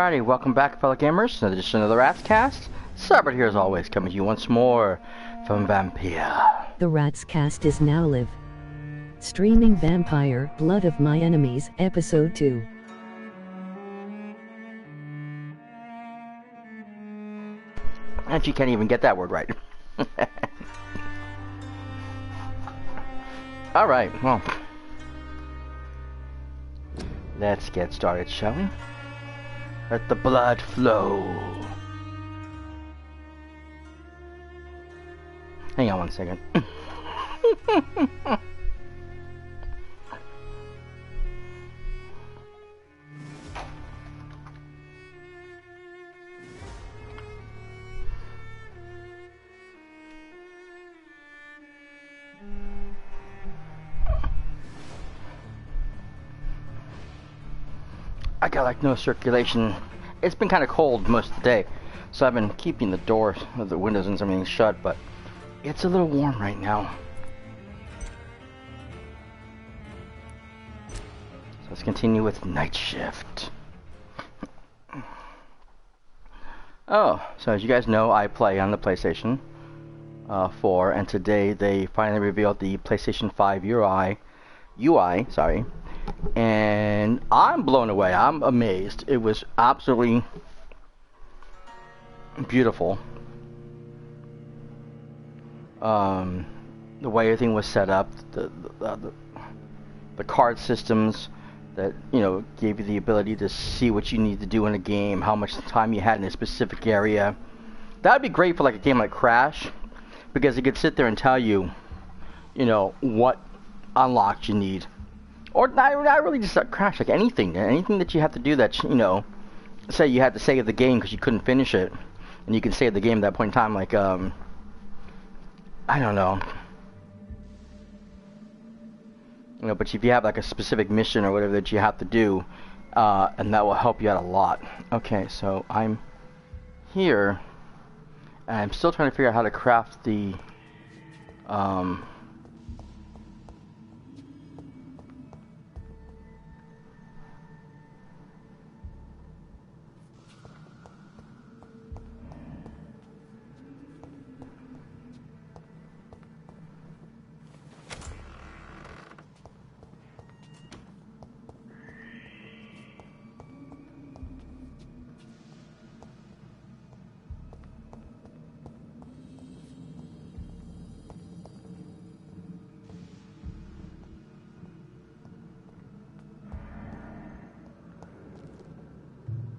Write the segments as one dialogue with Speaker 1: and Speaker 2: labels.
Speaker 1: Alrighty, welcome back, fellow gamers. Another edition of the Rats Cast. Cyperrat here as always, coming to you once more from Vampyr.
Speaker 2: The Rats Cast is now live. Streaming Vampyr, Blood of My Enemies, Episode 2.
Speaker 1: And you can't even get that word right. Alright, well. Let's get started, shall we? Let the blood flow. Hang on one second. I got like no circulation. It's been kind of cold most of the day, so I've been keeping the doors, the windows and everything shut, but it's a little warm right now. So let's continue with night shift. Oh, so as you guys know, I play on the PlayStation 4, and today they finally revealed the PlayStation 5 UI, sorry. And I'm blown away. I'm amazed. It was absolutely beautiful. The way everything was set up, the card systems that, you know, gave you the ability to see what you need to do in a game, how much time you had in a specific area. That would be great for like a game like Crash, because it could sit there and tell you, you know, what unlocks you need. Or not really just like Crash, like anything that you have to do that, you know, say you had to save the game because you couldn't finish it, and you can save the game at that point in time, like, I don't know. You know, but if you have like a specific mission or whatever that you have to do, and that will help you out a lot. Okay, so I'm here, and I'm still trying to figure out how to craft the,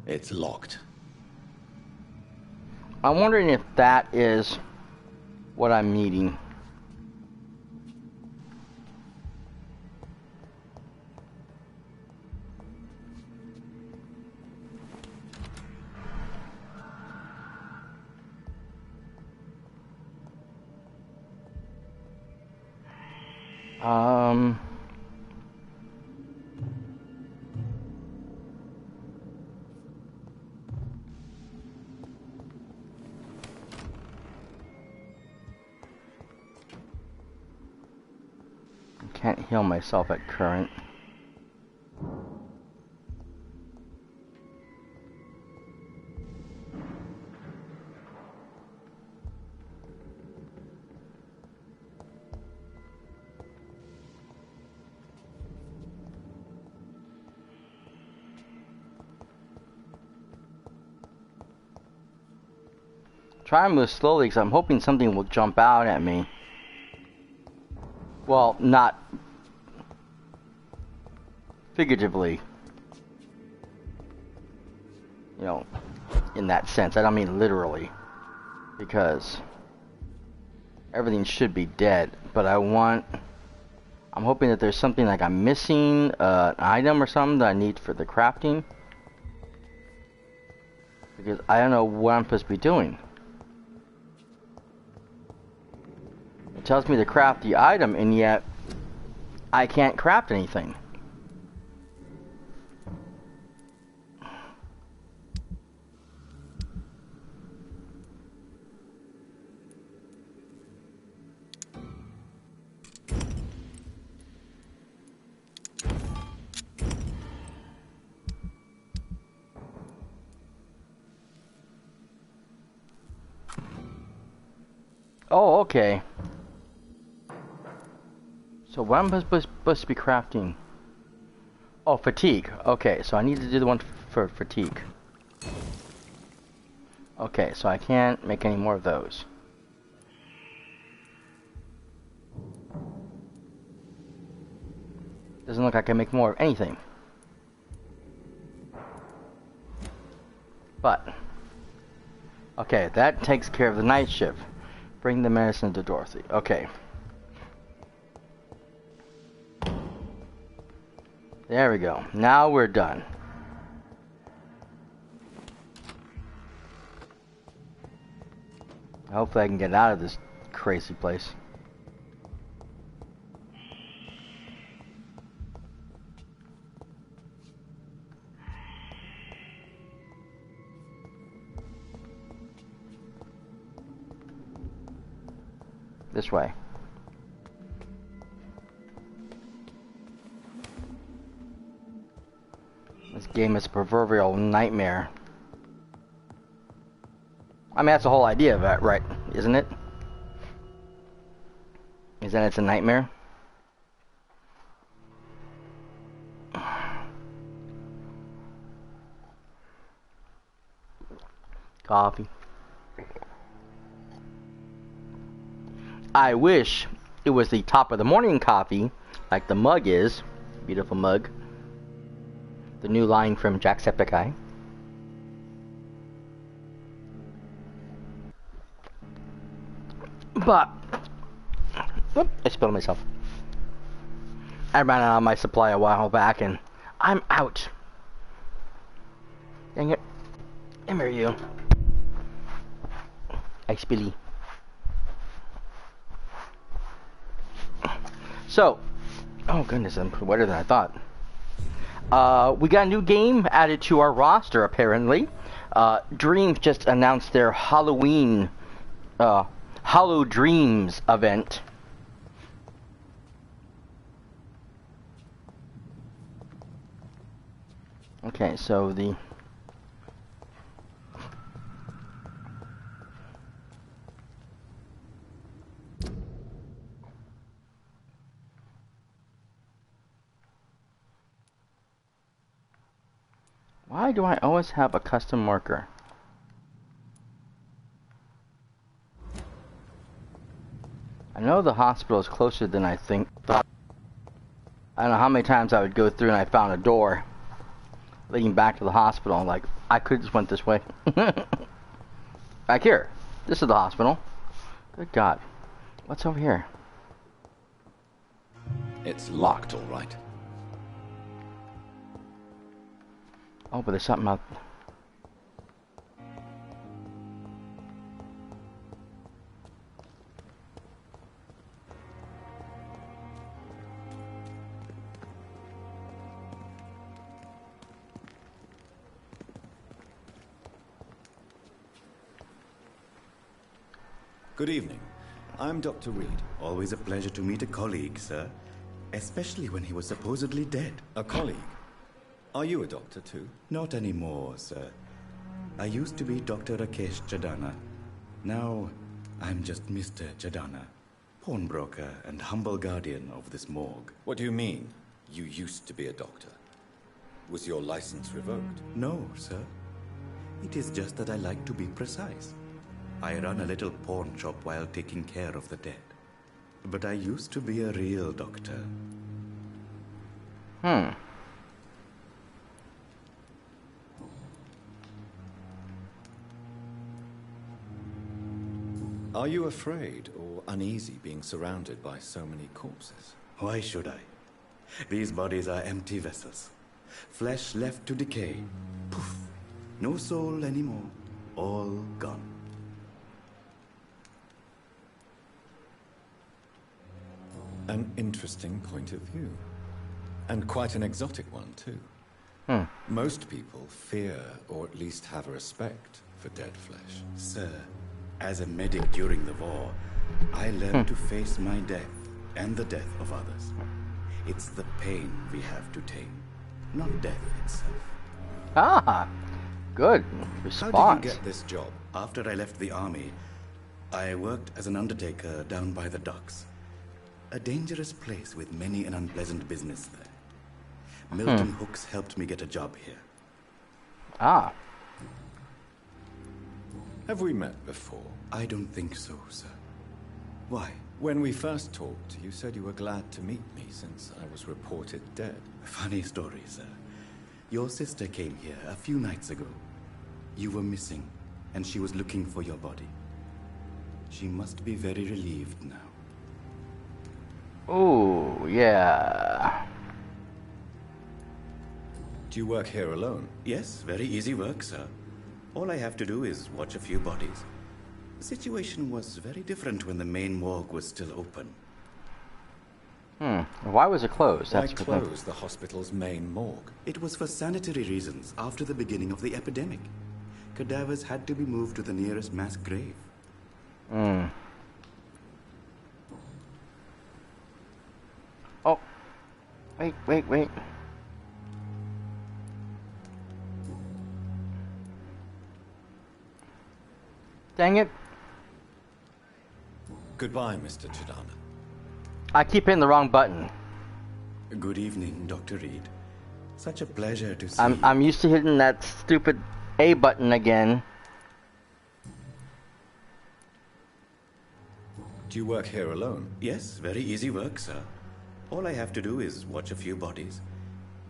Speaker 3: It's locked.
Speaker 1: I'm wondering if that is what I'm needing. Can't heal myself at current. Try and move slowly because I'm hoping something will jump out at me. Well, not figuratively, you know, in that sense. I don't mean literally, because everything should be dead, but I'm hoping that there's something like I'm missing, an item or something that I need for the crafting, because I don't know what I'm supposed to be doing. It tells me to craft the item, and yet I can't craft anything. Oh, okay. So what am I supposed to be crafting? Oh, fatigue. Okay, so I need to do the one for fatigue. Okay, so I can't make any more of those. Doesn't look like I can make more of anything. But, okay, that takes care of the night shift. Bring the medicine to Dorothy. Okay. There we go. Now we're done. Hopefully I can get out of this crazy place. This way. This game is a proverbial nightmare. I mean, that's the whole idea of it, right? Isn't it? Is that it's a nightmare? Coffee. I wish it was the top of the morning coffee, like the mug is. Beautiful mug. The new line from Jacksepticeye. But, whoop, I spilled myself. I ran out of my supply a while back and I'm out. Dang it. Come here, you. Ice Billy. So, oh goodness, I'm wetter than I thought. We got a new game added to our roster, apparently. Dreams just announced their Halloween, Hollow Dreams event. Okay, so the... Why do I always have a custom marker? I know the hospital is closer than I thought. I don't know how many times I would go through and I found a door leading back to the hospital. Like, I could just went this way. Back here. This is the hospital. Good God. What's over here?
Speaker 3: It's locked, all right.
Speaker 1: Oh, but there's something out.
Speaker 3: Good evening. I'm Dr. Reed.
Speaker 4: Always a pleasure to meet a colleague, sir. Especially when he was supposedly dead.
Speaker 3: A colleague. Are you a doctor too?
Speaker 4: Not anymore, sir. I used to be Dr. Rakesh Chadana. Now, I'm just Mr. Chadana, pawnbroker and humble guardian of this morgue.
Speaker 3: What do you mean, you used to be a doctor? Was your license revoked?
Speaker 4: No, sir. It is just that I like to be precise. I run a little pawn shop while taking care of the dead. But I used to be a real doctor.
Speaker 3: Are you afraid or uneasy being surrounded by so many corpses?
Speaker 4: Why should I? These bodies are empty vessels. Flesh left to decay. Poof. No soul anymore. All gone.
Speaker 3: An interesting point of view. And quite an exotic one, too. Most people fear, or at least have a respect, for dead flesh.
Speaker 4: Sir, as a medic during the war, I learned to face my death and the death of others. It's the pain we have to tame, not death itself.
Speaker 1: Ah, good response.
Speaker 3: How did you get this job?
Speaker 4: After I left the army, I worked as an undertaker down by the docks. A dangerous place with many an unpleasant business there. Milton Hooks helped me get a job here.
Speaker 1: Ah.
Speaker 3: Have we met before?
Speaker 4: I don't think so, sir. Why?
Speaker 3: When we first talked, you said you were glad to meet me since I was reported dead.
Speaker 4: Funny story, sir. Your sister came here a few nights ago. You were missing, and she was looking for your body. She must be very relieved now.
Speaker 1: Oh, yeah.
Speaker 3: Do you work here alone?
Speaker 4: Yes, very easy work, sir. All I have to do is watch a few bodies. The situation was very different when the main morgue was still open.
Speaker 1: Why was it closed?
Speaker 3: Why close the hospital's main morgue?
Speaker 4: It was for sanitary reasons after the beginning of the epidemic. Cadavers had to be moved to the nearest mass grave.
Speaker 1: Oh. Wait. Dang it.
Speaker 3: Goodbye, Mr. Chidana.
Speaker 1: I keep hitting the wrong button.
Speaker 4: Good evening, Dr. Reed. Such a pleasure to see
Speaker 1: I'm used to hitting that stupid A button again.
Speaker 3: Do you work here alone?
Speaker 4: Yes, very easy work, sir. All I have to do is watch a few bodies.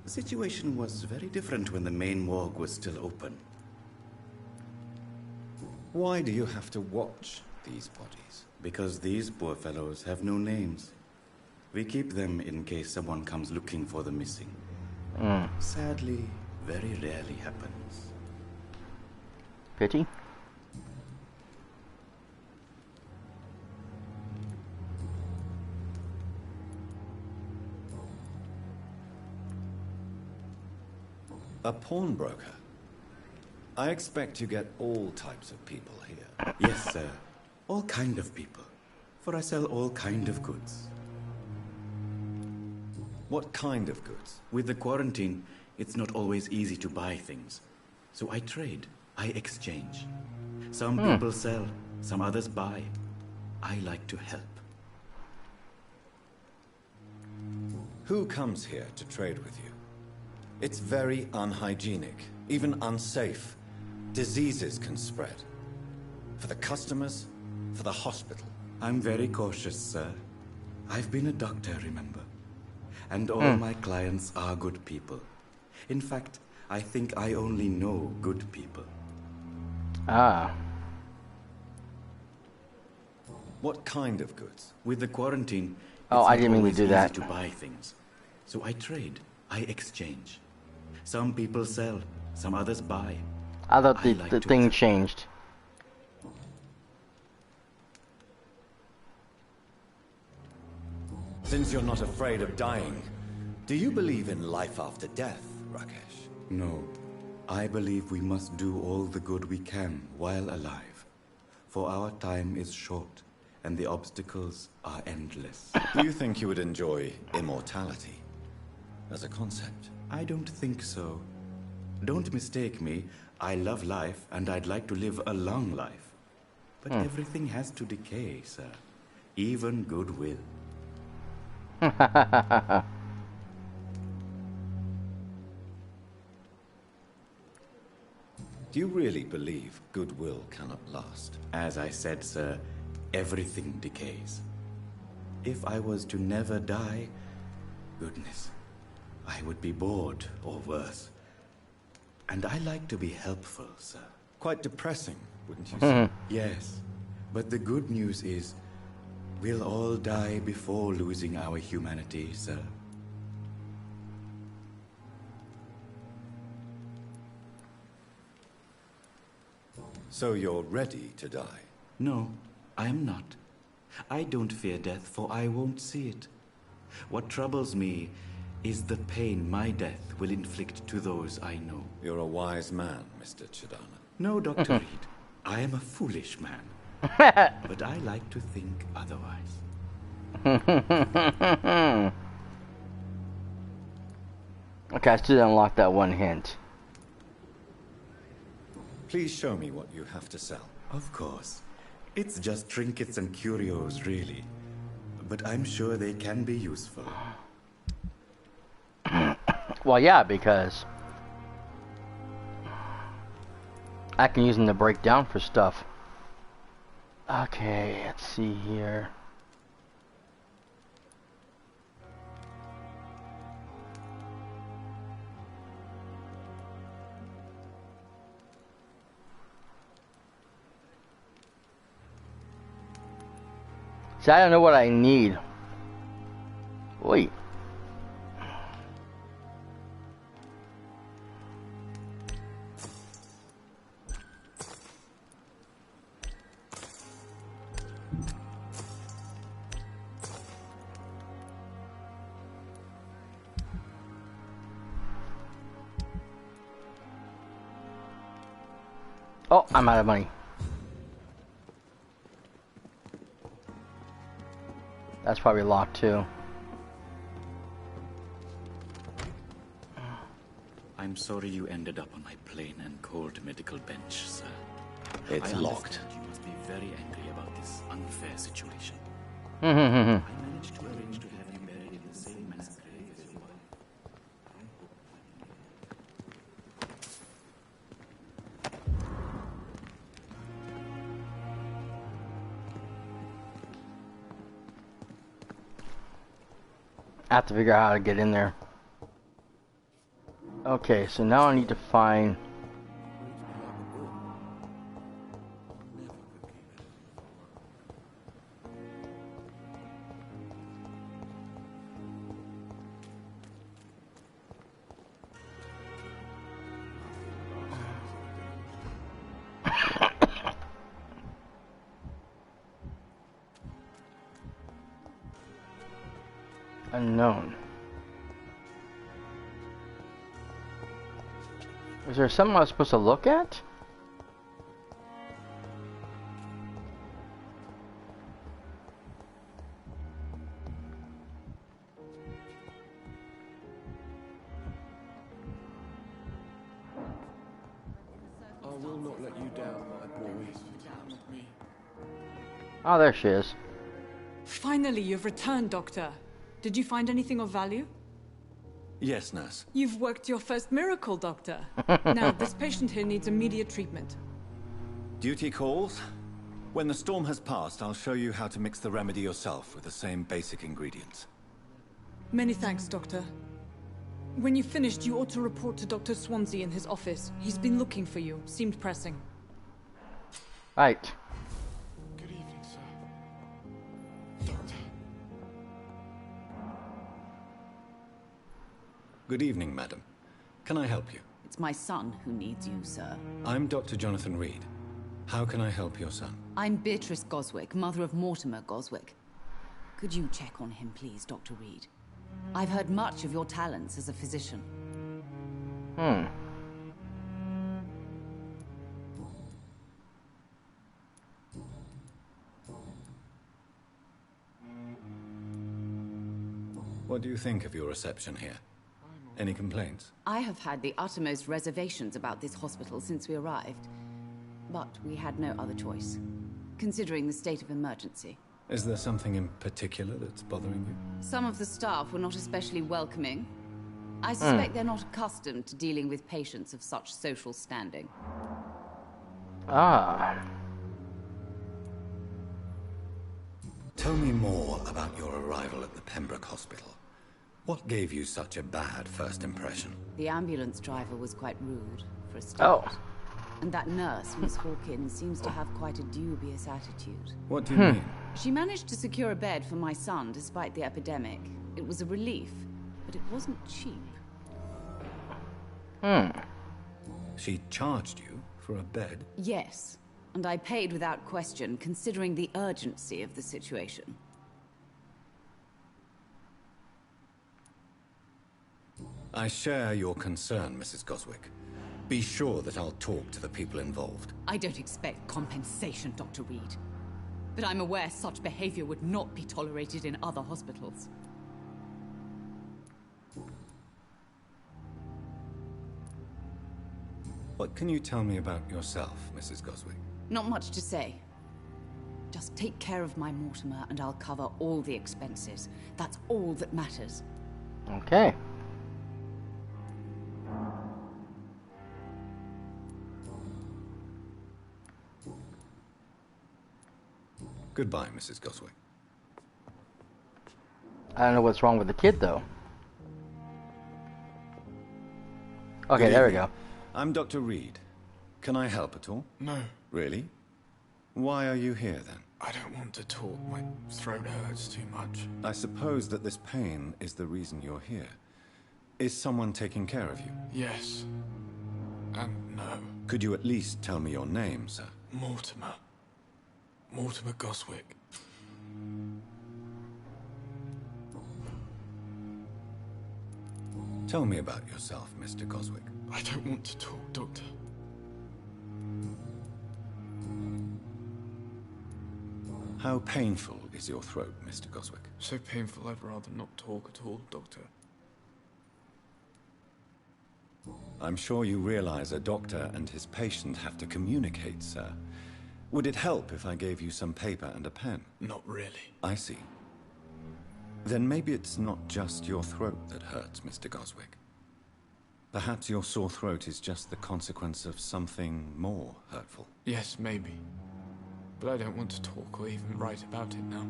Speaker 4: The situation was very different when the main morgue was still open.
Speaker 3: Why do you have to watch these bodies?
Speaker 4: Because these poor fellows have no names. We keep them in case someone comes looking for the missing. Sadly, very rarely happens.
Speaker 1: Pity?
Speaker 3: A pawnbroker? I expect you get all types of people here.
Speaker 4: Yes, sir. All kind of people. For I sell all kind of goods.
Speaker 3: What kind of goods?
Speaker 4: With the quarantine, it's not always easy to buy things. So I trade. I exchange. Some people sell, some others buy. I like to help.
Speaker 3: Who comes here to trade with you? It's very unhygienic, even unsafe. Diseases can spread. For the customers, for the hospital.
Speaker 4: I'm very cautious, sir. I've been a doctor, remember? And all my clients are good people. In fact, I think I only know good people.
Speaker 1: Ah.
Speaker 3: What kind of goods?
Speaker 4: With the quarantine,
Speaker 1: Oh,
Speaker 4: it's
Speaker 1: I
Speaker 4: not
Speaker 1: didn't mean to
Speaker 4: always
Speaker 1: do
Speaker 4: easy
Speaker 1: that.
Speaker 4: to buy things. So I trade. I exchange. Some people sell, some others buy.
Speaker 1: I thought
Speaker 4: I
Speaker 1: the
Speaker 4: like to
Speaker 1: thing
Speaker 4: help.
Speaker 1: changed.
Speaker 3: Since you're not afraid of dying, do you believe in life after death, Rakesh?
Speaker 4: No. I believe we must do all the good we can while alive. For our time is short, and the obstacles are endless.
Speaker 3: Do you think you would enjoy immortality as a concept?
Speaker 4: I don't think so. Don't mistake me. I love life, and I'd like to live a long life. But everything has to decay, sir. Even goodwill.
Speaker 3: Do you really believe goodwill cannot last?
Speaker 4: As I said, sir, everything decays. If I was to never die, goodness, I would be bored or worse. And I like to be helpful, sir.
Speaker 3: Quite depressing, wouldn't you say?
Speaker 4: Yes, but the good news is, we'll all die before losing our humanity, sir.
Speaker 3: So you're ready to die?
Speaker 4: No, I am not. I don't fear death, for I won't see it. What troubles me is the pain my death will inflict to those I know.
Speaker 3: You're a wise man, Mr. Chidana.
Speaker 4: No, Dr. Reed, I am a foolish man. But I like to think otherwise.
Speaker 1: Okay, I still unlocked that one hint.
Speaker 3: Please show me what you have to sell.
Speaker 4: Of course. It's just trinkets and curios, really. But I'm sure they can be useful.
Speaker 1: Well, yeah, because I can use them to break down for stuff. Okay, let's see here. See, I don't know what I need. Wait. Oh, I'm out of money. That's probably locked too.
Speaker 4: I'm sorry you ended up on my plain and cold medical bench, sir.
Speaker 5: It's locked.
Speaker 4: You must be very angry about this unfair situation.
Speaker 1: Hmm.
Speaker 4: I managed to arrange to have you buried in the same mass grave as your wife.
Speaker 1: I have to figure out how to get in there. Okay, so now I need to find... Unknown. Is there something I was supposed to look at?
Speaker 5: I will not let you down, my boy.
Speaker 1: Oh, there she is.
Speaker 6: Finally, you've returned, Doctor. Did you find anything of value?
Speaker 3: Yes, nurse.
Speaker 6: You've worked your first miracle, Doctor. Now, this patient here needs immediate treatment.
Speaker 3: Duty calls. When the storm has passed, I'll show you how to mix the remedy yourself with the same basic ingredients.
Speaker 6: Many thanks, Doctor. When you've finished, you ought to report to Dr. Swansea in his office. He's been looking for you. Seemed pressing.
Speaker 1: Right.
Speaker 5: Good evening, sir. Doctor.
Speaker 3: Good evening, madam. Can I help you?
Speaker 7: It's my son who needs you, sir.
Speaker 3: I'm Dr. Jonathan Reed. How can I help your son?
Speaker 7: I'm Beatrice Goswick, mother of Mortimer Goswick. Could you check on him, please, Dr. Reed? I've heard much of your talents as a physician.
Speaker 3: What do you think of your reception here? Any complaints?
Speaker 7: I have had the uttermost reservations about this hospital since we arrived. But we had no other choice, considering the state of emergency.
Speaker 3: Is there something in particular that's bothering you?
Speaker 7: Some of the staff were not especially welcoming. I suspect they're not accustomed to dealing with patients of such social standing.
Speaker 1: Ah.
Speaker 3: Tell me more about your arrival at the Pembroke Hospital. What gave you such a bad first impression?
Speaker 7: The ambulance driver was quite rude, for a start.
Speaker 1: Oh.
Speaker 7: And that nurse, Miss Hawkins, seems to have quite a dubious attitude.
Speaker 3: What do you mean?
Speaker 7: She managed to secure a bed for my son despite the epidemic. It was a relief, but it wasn't cheap.
Speaker 3: She charged you for a bed?
Speaker 7: Yes, and I paid without question, considering the urgency of the situation.
Speaker 3: I share your concern, Mrs. Goswick. Be sure that I'll talk to the people involved.
Speaker 7: I don't expect compensation, Dr. Reed. But I'm aware such behavior would not be tolerated in other hospitals.
Speaker 3: What can you tell me about yourself, Mrs. Goswick?
Speaker 7: Not much to say. Just take care of my Mortimer and I'll cover all the expenses. That's all that matters.
Speaker 1: Okay.
Speaker 3: Goodbye, Mrs. Goswick.
Speaker 1: I don't know what's wrong with the kid, though. Okay,
Speaker 3: Good
Speaker 1: there we
Speaker 3: evening.
Speaker 1: go.
Speaker 3: I'm Dr. Reed. Can I help at all?
Speaker 5: No,
Speaker 3: Really? Why are you here, then?
Speaker 5: I don't want to talk. My throat hurts too much.
Speaker 3: I suppose that this pain is the reason you're here. Is someone taking care of you?
Speaker 5: Yes. And no.
Speaker 3: Could you at least tell me your name, sir?
Speaker 5: Mortimer. Mortimer Goswick.
Speaker 3: Tell me about yourself, Mr. Goswick.
Speaker 5: I don't want to talk, Doctor.
Speaker 3: How painful is your throat, Mr. Goswick?
Speaker 5: So painful I'd rather not talk at all, Doctor.
Speaker 3: I'm sure you realize a doctor and his patient have to communicate, sir. Would it help if I gave you some paper and a pen?
Speaker 5: Not really.
Speaker 3: I see. Then maybe it's not just your throat that hurts, Mr. Goswick. Perhaps your sore throat is just the consequence of something more hurtful.
Speaker 5: Yes, maybe. But I don't want to talk or even write about it now.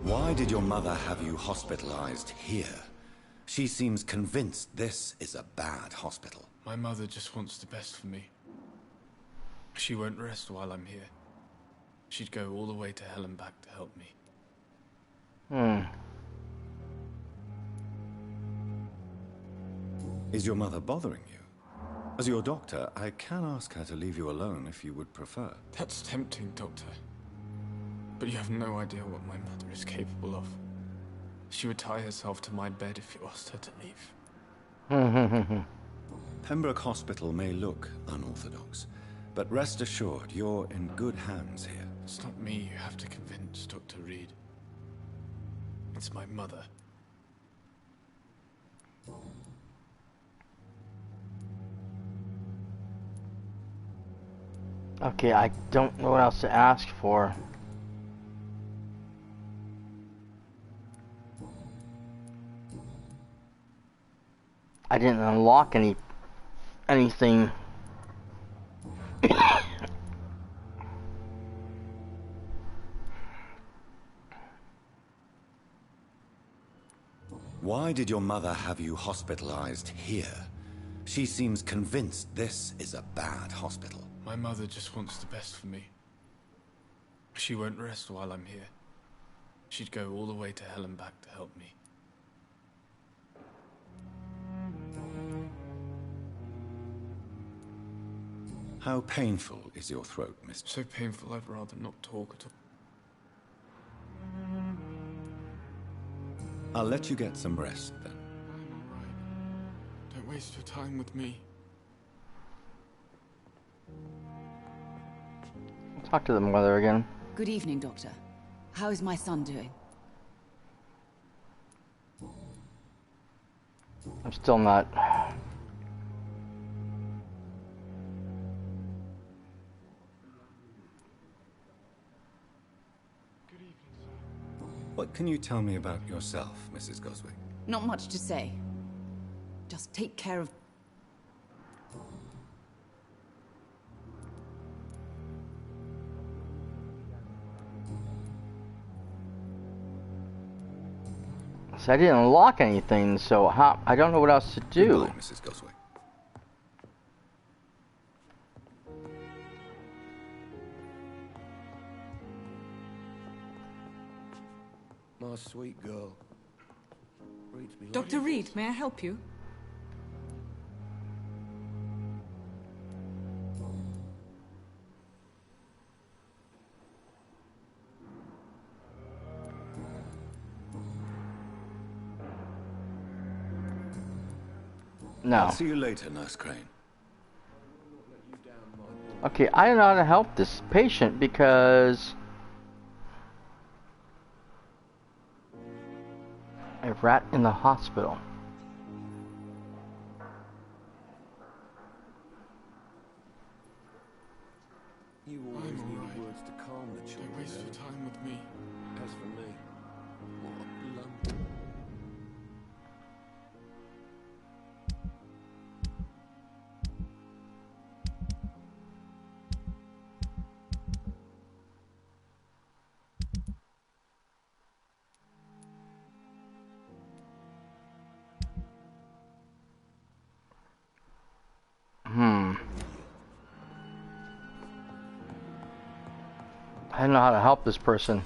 Speaker 3: Why did your mother have you hospitalized here? She seems convinced this is a bad hospital.
Speaker 5: My mother just wants the best for me. She won't rest while I'm here. She'd go all the way to hell and back to help me.
Speaker 3: Is your mother bothering you? As your doctor, I can ask her to leave you alone if you would prefer.
Speaker 5: That's tempting, Doctor. But you have no idea what my mother is capable of. She would tie herself to my bed if you asked her to leave.
Speaker 3: Pembroke Hospital may look unorthodox, but rest assured you're in good hands here.
Speaker 5: It's not me you have to convince, Dr. Reed. It's my mother.
Speaker 1: Okay, I don't know what else to ask for. I didn't unlock anything.
Speaker 3: Why did your mother have you hospitalized here? She seems convinced this is a bad hospital.
Speaker 5: My mother just wants the best for me. She won't rest while I'm here. She'd go all the way to hell and back to help me.
Speaker 3: How painful is your throat, Mr.
Speaker 5: So painful I'd rather not talk at all.
Speaker 3: I'll let you get some rest then.
Speaker 5: I'm alright. Don't waste your time with me.
Speaker 1: Talk to the mother again.
Speaker 7: Good evening, Doctor. How is my son doing?
Speaker 1: I'm still not.
Speaker 3: What can you tell me about yourself, Mrs. Goswick?
Speaker 7: Not much to say. Just take care of...
Speaker 1: So I didn't unlock anything, so how, I don't know what else to do.
Speaker 3: Goodbye, Mrs. Goswick.
Speaker 8: My sweet girl. Reads me like
Speaker 6: Dr. Reed, may I help you?
Speaker 1: No.
Speaker 3: I'll see you later, Nurse Crane.
Speaker 1: Okay, I don't know how to help this patient because a rat in the hospital.
Speaker 8: You always
Speaker 5: I'm
Speaker 8: need
Speaker 5: alright.
Speaker 8: words to calm the children.
Speaker 5: Don't waste your time with me.
Speaker 8: As for me, what a blunder.
Speaker 1: I don't know how to help this person.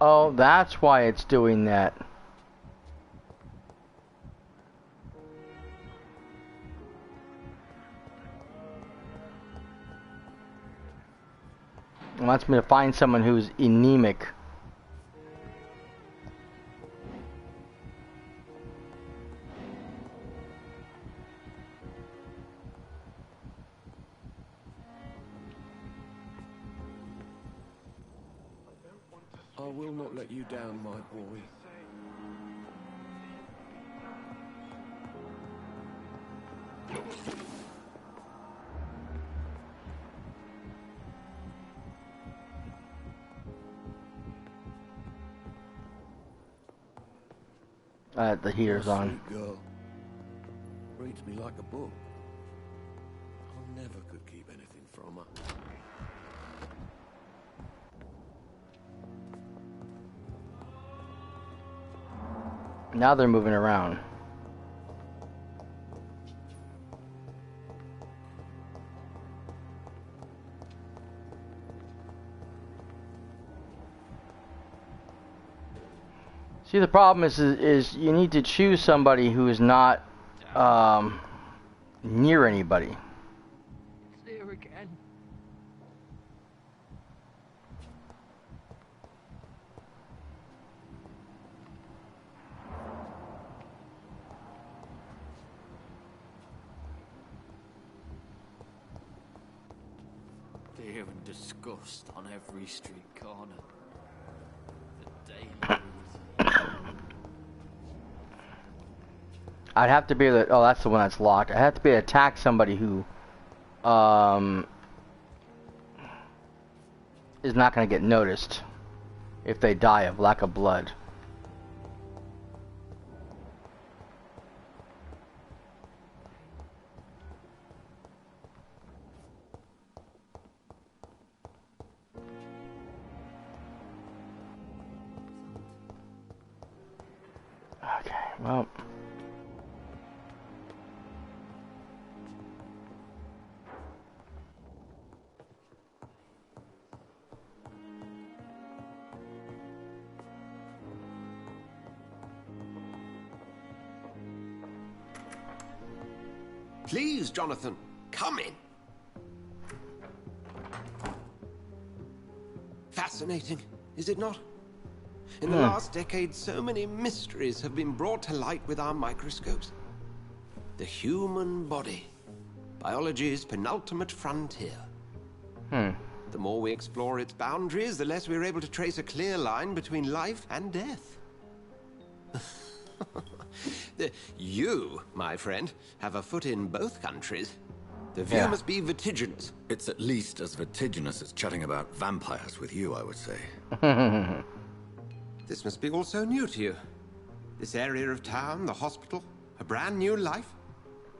Speaker 1: Oh, that's why it's doing that. It wants me to find someone who's anemic.
Speaker 8: I will not let you down, my boy.
Speaker 1: The heater's
Speaker 8: My
Speaker 1: on.
Speaker 8: sweet girl reads me like a book. I never could keep anything from her.
Speaker 1: Now they're moving around. See, the problem is you need to choose somebody who is not near anybody.
Speaker 9: It's there again. Fear and disgust on every street corner. The daily
Speaker 1: I'd have to be able to, oh, that's the one that's locked. I have to be able to attack somebody who is not going to get noticed if they die of lack of blood. Okay, well.
Speaker 8: Please, Jonathan, come in. Fascinating, is it not? In the last decade, so many mysteries have been brought to light with our microscopes. The human body, biology's penultimate frontier. The more we explore its boundaries, the less we're able to trace a clear line between life and death. You, my friend, have a foot in both countries. The view must be vertiginous.
Speaker 3: It's at least as vertiginous as chatting about vampires with you, I would say.
Speaker 8: This must be all so new to you. This area of town, the hospital, a brand new life.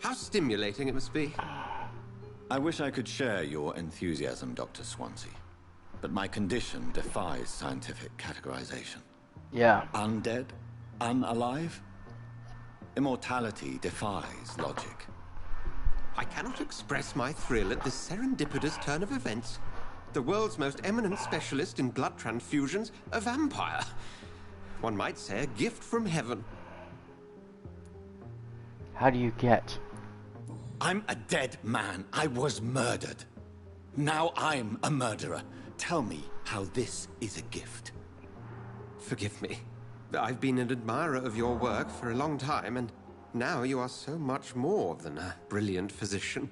Speaker 8: How stimulating it must be.
Speaker 3: I wish I could share your enthusiasm, Dr. Swansea. But my condition defies scientific categorization.
Speaker 1: Yeah.
Speaker 3: Undead? Unalive? Immortality defies logic.
Speaker 8: I cannot express my thrill at this serendipitous turn of events. The world's most eminent specialist in blood transfusions, a vampire. One might say a gift from heaven.
Speaker 1: How do you get?
Speaker 3: I'm a dead man. I was murdered. Now I'm a murderer. Tell me how this is a gift.
Speaker 8: Forgive me. I've been an admirer of your work for a long time, and now you are so much more than a brilliant physician.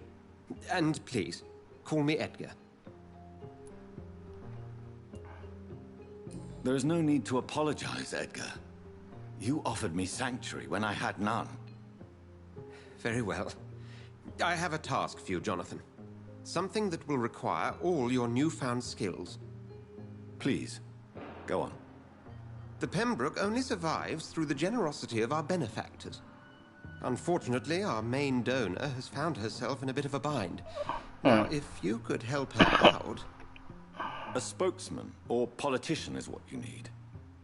Speaker 8: And please, call me Edgar.
Speaker 3: There is no need to apologize, Edgar. You offered me sanctuary when I had none.
Speaker 8: Very well. I have a task for you, Jonathan. Something that will require all your newfound skills.
Speaker 3: Please, go on.
Speaker 8: The Pembroke only survives through the generosity of our benefactors. Unfortunately, our main donor has found herself in a bit of a bind. Now, if you could help her out...
Speaker 3: A spokesman or politician is what you need.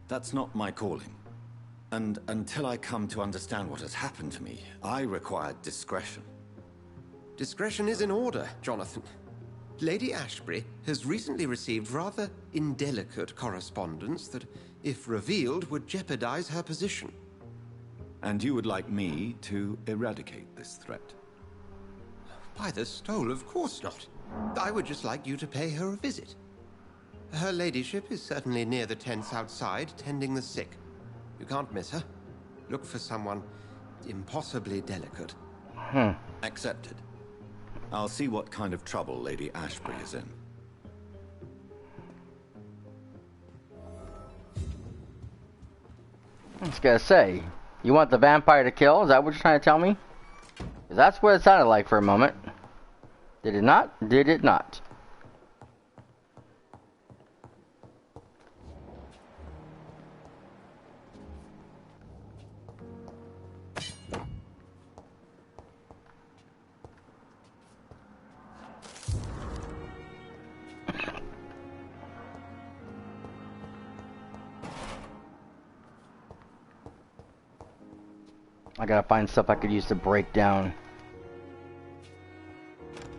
Speaker 3: That's not my calling. And until I come to understand what has happened to me, I require discretion.
Speaker 8: Discretion is in order, Jonathan. Lady Ashbury has recently received rather indelicate correspondence that, if revealed, would jeopardize her position.
Speaker 3: And you would like me to eradicate this threat?
Speaker 8: By the stole, of course not. I would just like you to pay her a visit. Her ladyship is certainly near the tents outside, tending the sick. You can't miss her. Look for someone impossibly delicate.
Speaker 3: Accepted. I'll see what kind of trouble Lady Ashbury is in.
Speaker 1: I was gonna say, you want the vampire to kill? Is that what you're trying to tell me? 'Cause that's what it sounded like for a moment. Did it not? Did it not? I gotta find stuff I could use to break down.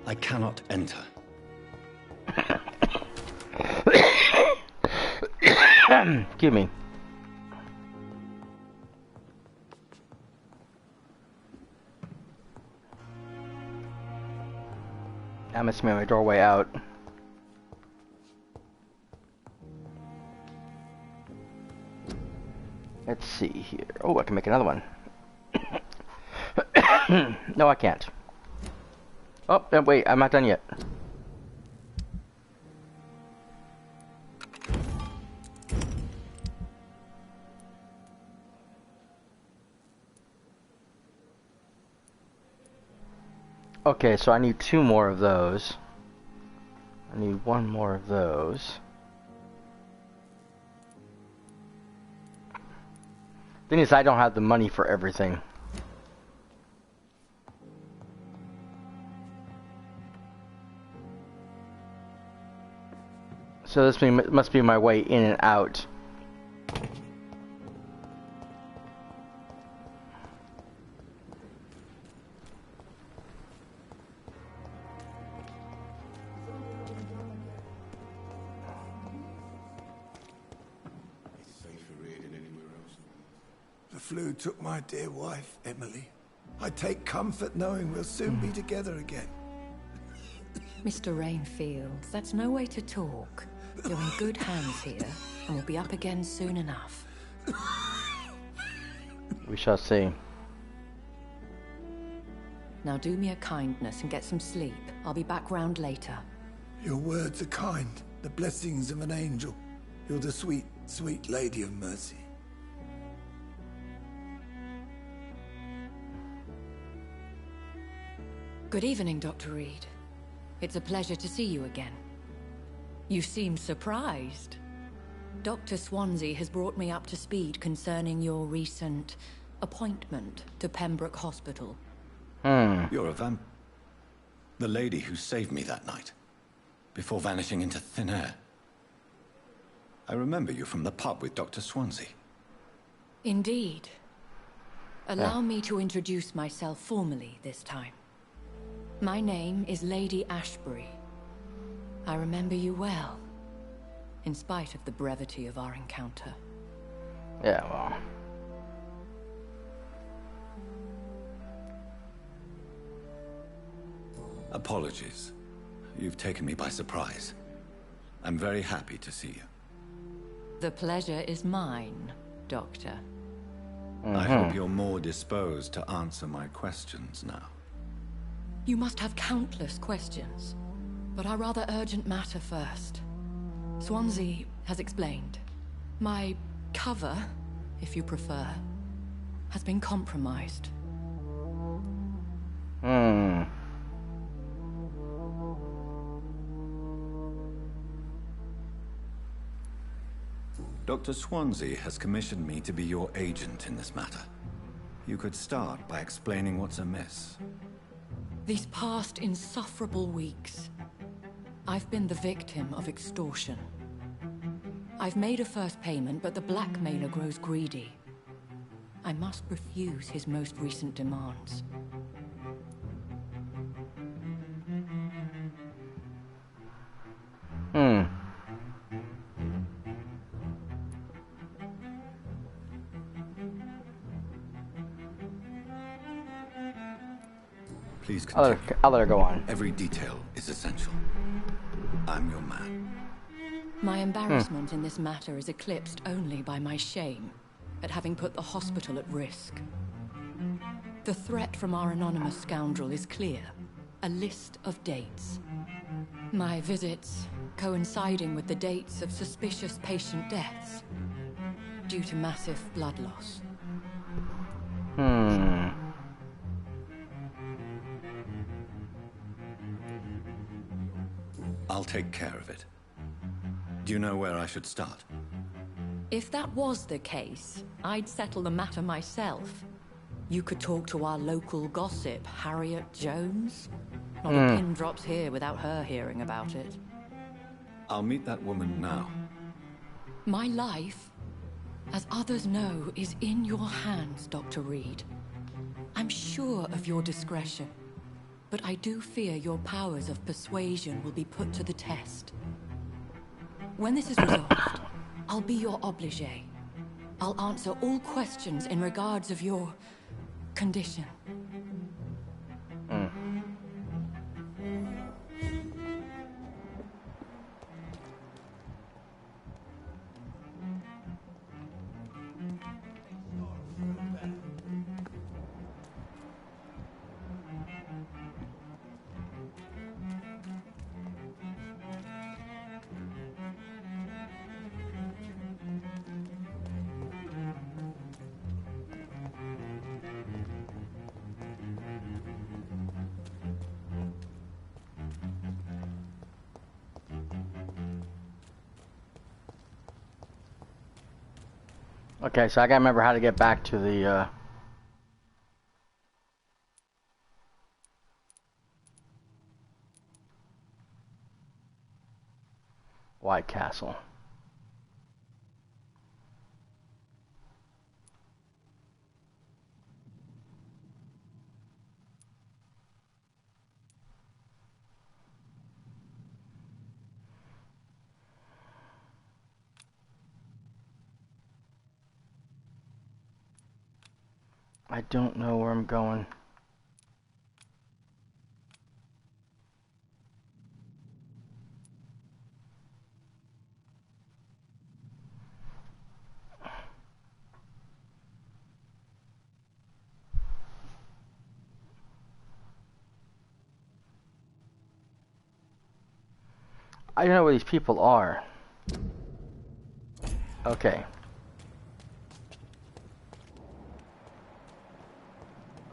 Speaker 3: I cannot enter.
Speaker 1: Excuse me. I must be my doorway out. Let's see here. Oh, I can make another one. No, I can't. Oh, no, wait, I'm not done yet. Okay, so I need 2 more of those. I need 1 more of those. Thing is, I don't have the money for everything. So this must be my way in and out.
Speaker 10: The flu took my dear wife, Emily. I take comfort knowing we'll soon be together again.
Speaker 11: Mr. Rainfield, that's no way to talk. You're in good hands here, and we'll be up again soon enough.
Speaker 1: We shall see.
Speaker 11: Now do me a kindness and get some sleep. I'll be back round later.
Speaker 10: Your words are kind, the blessings of an angel. You're the sweet, sweet Lady of Mercy.
Speaker 11: Good evening, Dr. Reed. It's a pleasure to see you again. You seem surprised. Dr. Swansea has brought me up to speed concerning your recent appointment to Pembroke Hospital.
Speaker 3: You're a the lady who saved me that night, before vanishing into thin air. I remember you from the pub with Dr. Swansea.
Speaker 11: Indeed. Allow me to introduce myself formally this time. My name is Lady Ashbury. I remember you well, in spite of the brevity of our encounter.
Speaker 1: Yeah, well.
Speaker 3: Apologies. You've taken me by surprise. I'm very happy to see you.
Speaker 11: The pleasure is mine, Doctor.
Speaker 3: I hope hope you're more disposed to answer my questions now.
Speaker 11: You must have countless questions, but our rather urgent matter first. Swansea has explained. My cover, if you prefer, has been compromised.
Speaker 3: Dr. Swansea has commissioned me to be your agent in this matter. You could start by explaining what's amiss.
Speaker 11: These past insufferable weeks, I've been the victim of extortion. I've made a first payment, but the blackmailer grows greedy. I must refuse his most recent demands.
Speaker 3: Please continue.
Speaker 1: I'll let her go on.
Speaker 3: Every detail is essential. I'm your man.
Speaker 11: My embarrassment in this matter is eclipsed only by my shame at having put the hospital at risk. The threat from our anonymous scoundrel is clear. A list of dates. My visits coinciding with the dates of suspicious patient deaths due to massive blood loss.
Speaker 3: I'll take care of it. Do you know where I should start?
Speaker 11: If that was the case, I'd settle the matter myself. You could talk to our local gossip, Harriet Jones. Not a pin drops here without her hearing about it.
Speaker 3: I'll meet that woman now.
Speaker 11: My life, as others know, is in your hands, Dr. Reed. I'm sure of your discretion, but I do fear your powers of persuasion will be put to the test. When this is resolved, I'll be your obligé. I'll answer all questions in regards of your condition.
Speaker 1: Okay, so I gotta remember how to get back to the, White Castle. I don't know where I'm going. I don't know where these people are. Okay.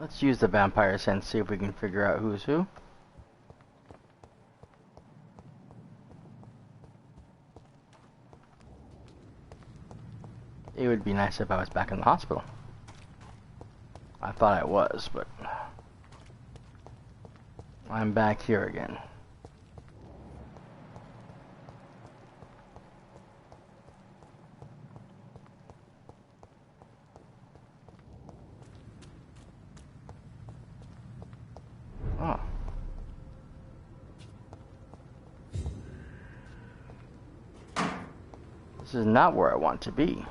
Speaker 1: Let's use the vampire sense, see if we can figure out who's who. It would be nice if I was back in the hospital. I thought I was, but I'm back here again. Oh. This is not where I want to be.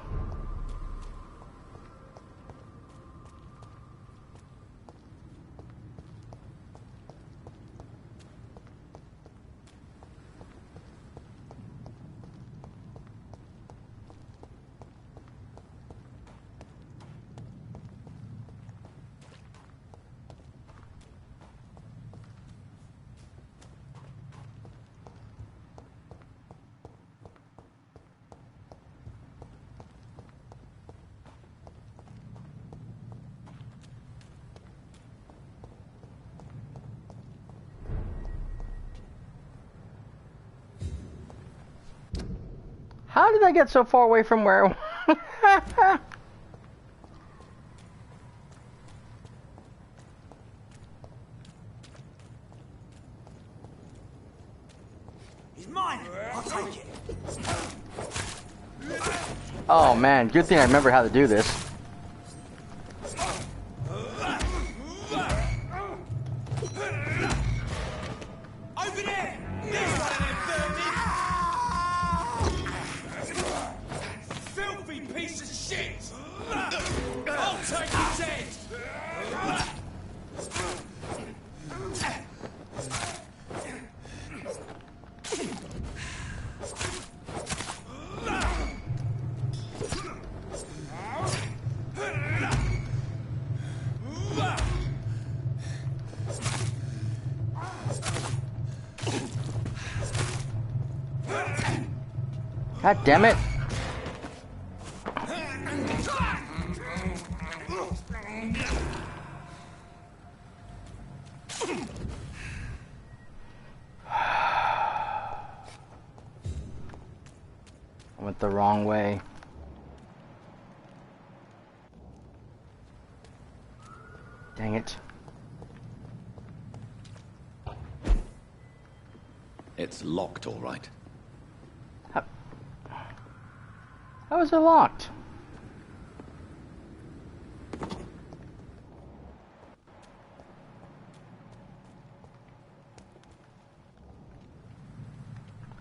Speaker 1: How did I get so far away from where...
Speaker 12: He's mine! I'll take it!
Speaker 1: Oh man, good thing I remember how to do this.
Speaker 12: Over there! There's one of them vermin! Filthy piece of shit! I'll take his head!
Speaker 1: God damn it. I went the wrong way. Dang it.
Speaker 3: It's locked, all right.
Speaker 1: How is it locked?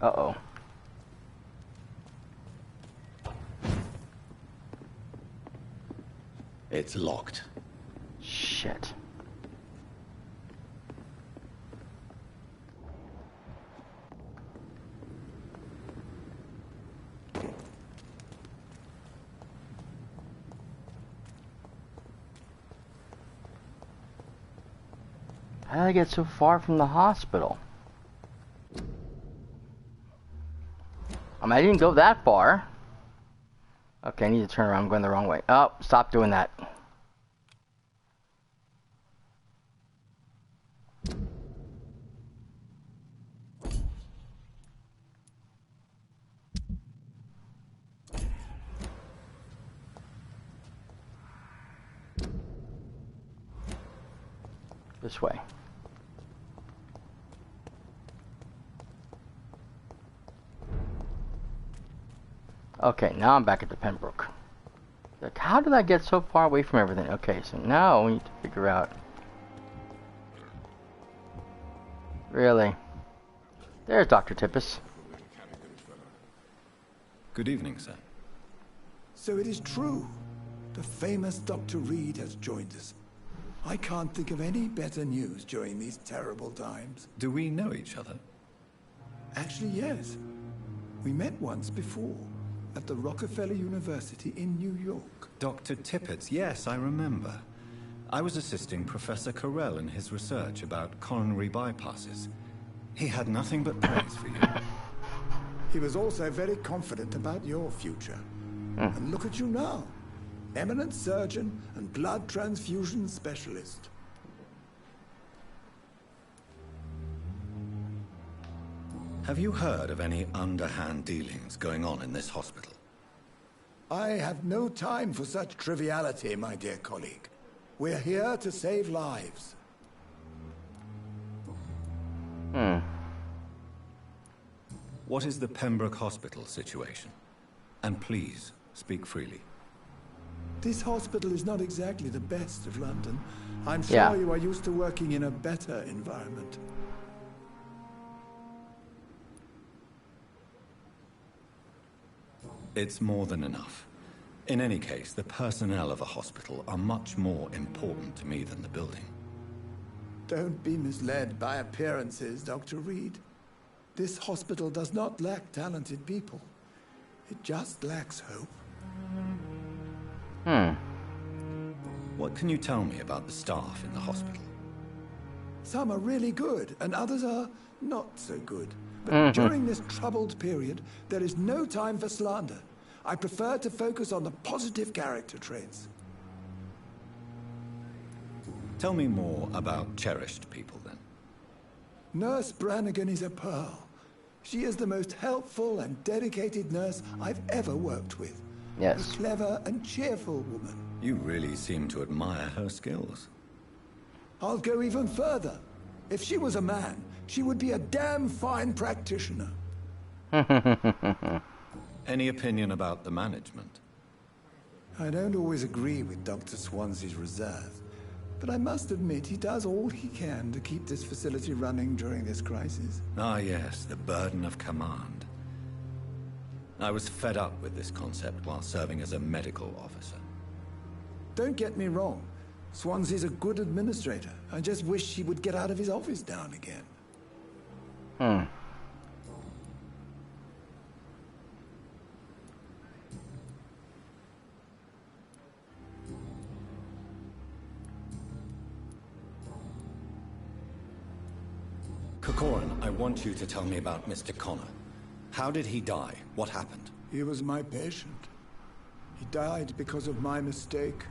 Speaker 1: Uh-oh.
Speaker 3: It's locked.
Speaker 1: Shit. How did I get so far from the hospital? I mean, I didn't go that far. Okay, I need to turn around. I'm going the wrong way. Oh, stop doing that. This way. Okay, now I'm back at the Pembroke. Like, how did I get so far away from everything? Okay, so now we need to figure out. Really? There's Dr. Tippis.
Speaker 3: Good evening, sir.
Speaker 10: So it is true. The famous Dr. Reed has joined us. I can't think of any better news during these terrible times.
Speaker 3: Do we know each other?
Speaker 10: Actually, yes. We met once before, at the Rockefeller University in New York.
Speaker 3: Dr. Tippett, yes, I remember. I was assisting Professor Carell in his research about coronary bypasses. He had nothing but praise for you.
Speaker 10: He was also very confident about your future. And look at you now. Eminent surgeon and blood transfusion specialist.
Speaker 3: Have you heard of any underhand dealings going on in this hospital?
Speaker 10: I have no time for such triviality, my dear colleague. We're here to save lives.
Speaker 3: What is the Pembroke Hospital situation? And please, speak freely.
Speaker 10: This hospital is not exactly the best of London. I'm sure you are used to working in a better environment.
Speaker 3: It's more than enough. In any case, the personnel of a hospital are much more important to me than the building.
Speaker 10: Don't be misled by appearances, Dr. Reed. This hospital does not lack talented people. It just lacks hope.
Speaker 3: What can you tell me about the staff in the hospital?
Speaker 10: Some are really good, and others are not so good. But during this troubled period, there is no time for slander. I prefer to focus on the positive character traits.
Speaker 3: Tell me more about cherished people, then.
Speaker 10: Nurse Brannigan is a pearl. She is the most helpful and dedicated nurse I've ever worked with.
Speaker 1: Yes.
Speaker 10: A clever and cheerful woman.
Speaker 3: You really seem to admire her skills.
Speaker 10: I'll go even further. If she was a man, she would be a damn fine practitioner.
Speaker 3: Any opinion about the management?
Speaker 10: I don't always agree with Dr. Swansea's reserve, but I must admit he does all he can to keep this facility running during this crisis.
Speaker 3: Ah, yes, the burden of command. I was fed up with this concept while serving as a medical officer.
Speaker 10: Don't get me wrong. Swansea's a good administrator. I just wish he would get out of his office down again.
Speaker 3: Corcoran, I want you to tell me about Mr. Connor. How did he die? What happened?
Speaker 10: He was my patient. He died because of my mistake.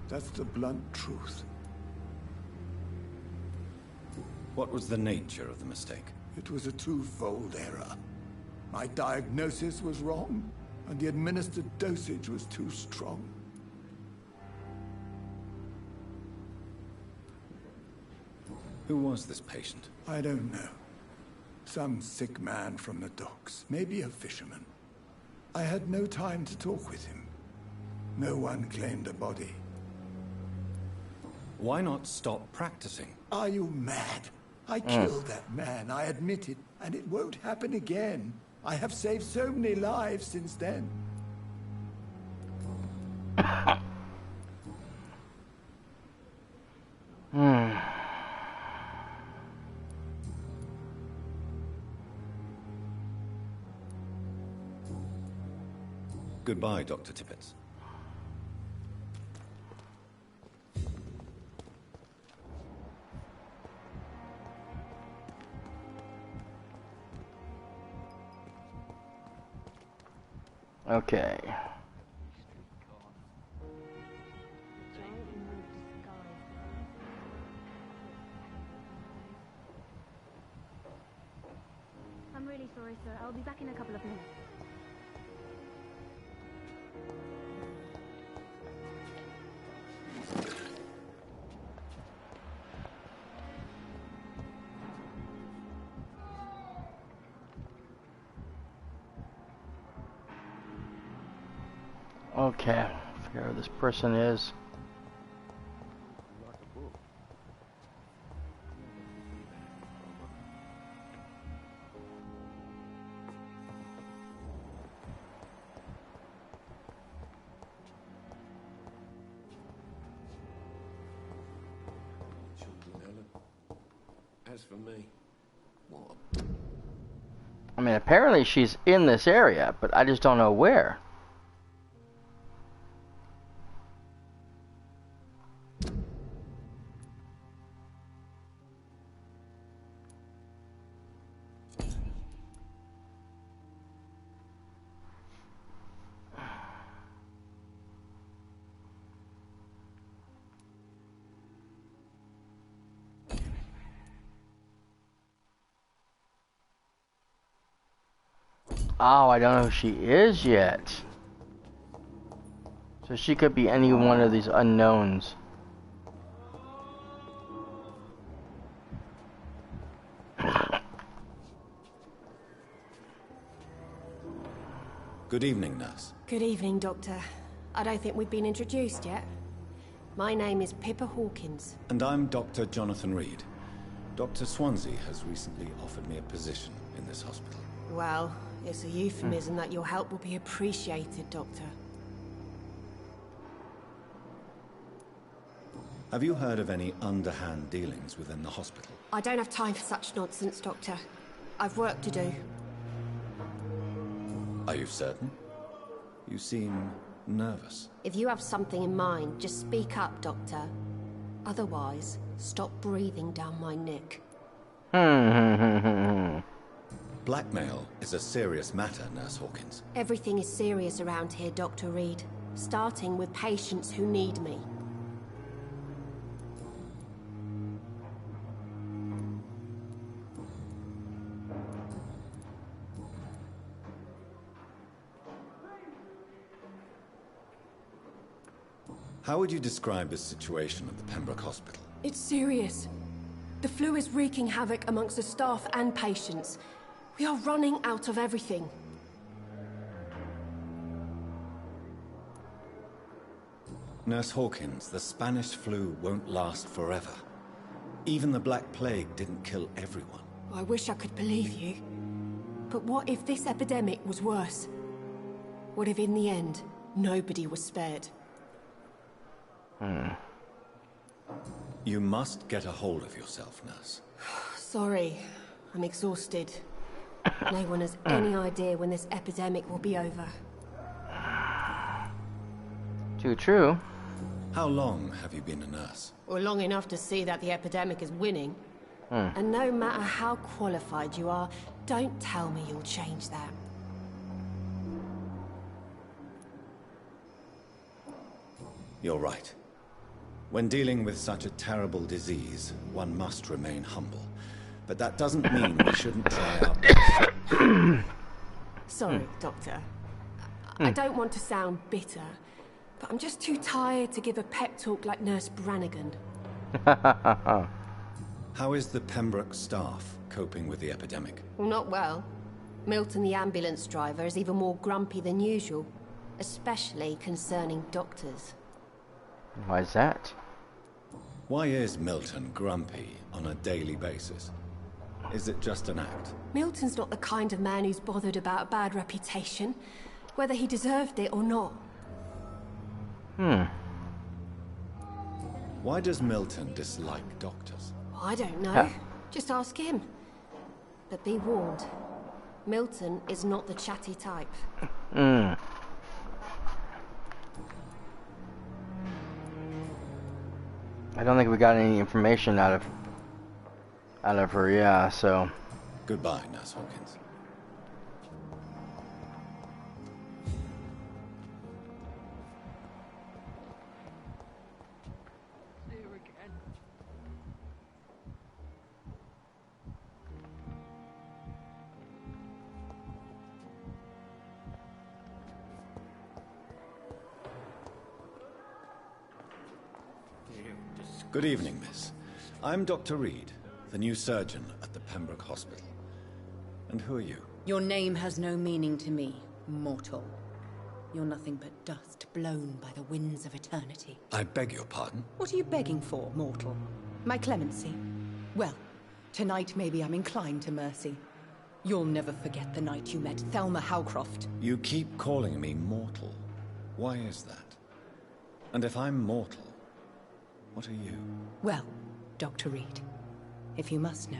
Speaker 10: That's the blunt truth.
Speaker 3: What was the nature of the mistake?
Speaker 10: It was a twofold error. My diagnosis was wrong, and the administered dosage was too strong.
Speaker 3: Who was this patient?
Speaker 10: I don't know. Some sick man from the docks, maybe a fisherman. I had no time to talk with him. No one claimed a body.
Speaker 3: Why not stop practicing?
Speaker 10: Are you mad? I killed that man, I admit it, and it won't happen again. I have saved so many lives since then.
Speaker 3: Goodbye, Dr. Tippett.
Speaker 1: Okay.
Speaker 13: I'm really sorry, sir. I'll be back in a couple of minutes.
Speaker 1: Okay, figure out who this person is.
Speaker 8: As for me, what?
Speaker 1: I mean, apparently she's in this area, but I just don't know where. Oh, I don't know who she is yet. So she could be any one of these unknowns.
Speaker 3: Good evening, nurse.
Speaker 14: Good evening, Doctor. I don't think we've been introduced yet. My name is Pippa Hawkins.
Speaker 3: And I'm Dr. Jonathan Reed. Dr. Swansea has recently offered me a position in this hospital.
Speaker 14: Well, it's a euphemism that your help will be appreciated, Doctor.
Speaker 3: Have you heard of any underhand dealings within the hospital?
Speaker 14: I don't have time for such nonsense, Doctor. I've work to do.
Speaker 3: Are you certain? You seem nervous.
Speaker 14: If you have something in mind, just speak up, Doctor. Otherwise, stop breathing down my neck.
Speaker 3: Blackmail is a serious matter, Nurse Hawkins.
Speaker 14: Everything is serious around here, Dr. Reed. Starting with patients who need me.
Speaker 3: How would you describe the situation at the Pembroke Hospital?
Speaker 14: It's serious. The flu is wreaking havoc amongst the staff and patients. We are running out of everything.
Speaker 3: Nurse Hawkins, the Spanish flu won't last forever. Even the Black Plague didn't kill everyone.
Speaker 14: I wish I could believe you. But what if this epidemic was worse? What if in the end, nobody was spared?
Speaker 3: You must get a hold of yourself, nurse.
Speaker 14: Sorry, I'm exhausted. No one has any idea when this epidemic will be over.
Speaker 1: Too true.
Speaker 3: How long have you been a nurse?
Speaker 14: Well, long enough to see that the epidemic is winning. And no matter how qualified you are, don't tell me you'll change that.
Speaker 3: You're right. When dealing with such a terrible disease, one must remain humble. But that doesn't mean we shouldn't try our best.
Speaker 14: Sorry, Doctor. I don't want to sound bitter, but I'm just too tired to give a pep talk like Nurse Brannigan.
Speaker 3: How is the Pembroke staff coping with the epidemic?
Speaker 14: Well, not well. Milton, the ambulance driver, is even more grumpy than usual, especially concerning doctors.
Speaker 1: Why is that?
Speaker 3: Why is Milton grumpy on a daily basis? Is it just an act?
Speaker 14: Milton's not the kind of man who's bothered about a bad reputation, whether he deserved it or not.
Speaker 3: Why does Milton dislike doctors?
Speaker 14: I don't know. Just ask him. But be warned, Milton is not the chatty type.
Speaker 1: I don't think we got any information out of her, yeah, so.
Speaker 3: Goodbye, Nurse Hawkins.
Speaker 12: See you again.
Speaker 3: Good evening, miss. I'm Dr. Reed, the new surgeon at the Pembroke Hospital. And who are you?
Speaker 7: Your name has no meaning to me, mortal. You're nothing but dust blown by the winds of eternity.
Speaker 3: I beg your pardon?
Speaker 7: What are you begging for, mortal? My clemency? Well, tonight maybe I'm inclined to mercy. You'll never forget the night you met Thelma Howcroft.
Speaker 3: You keep calling me mortal. Why is that? And if I'm mortal, what are you?
Speaker 7: Well, Dr. Reed, if you must know,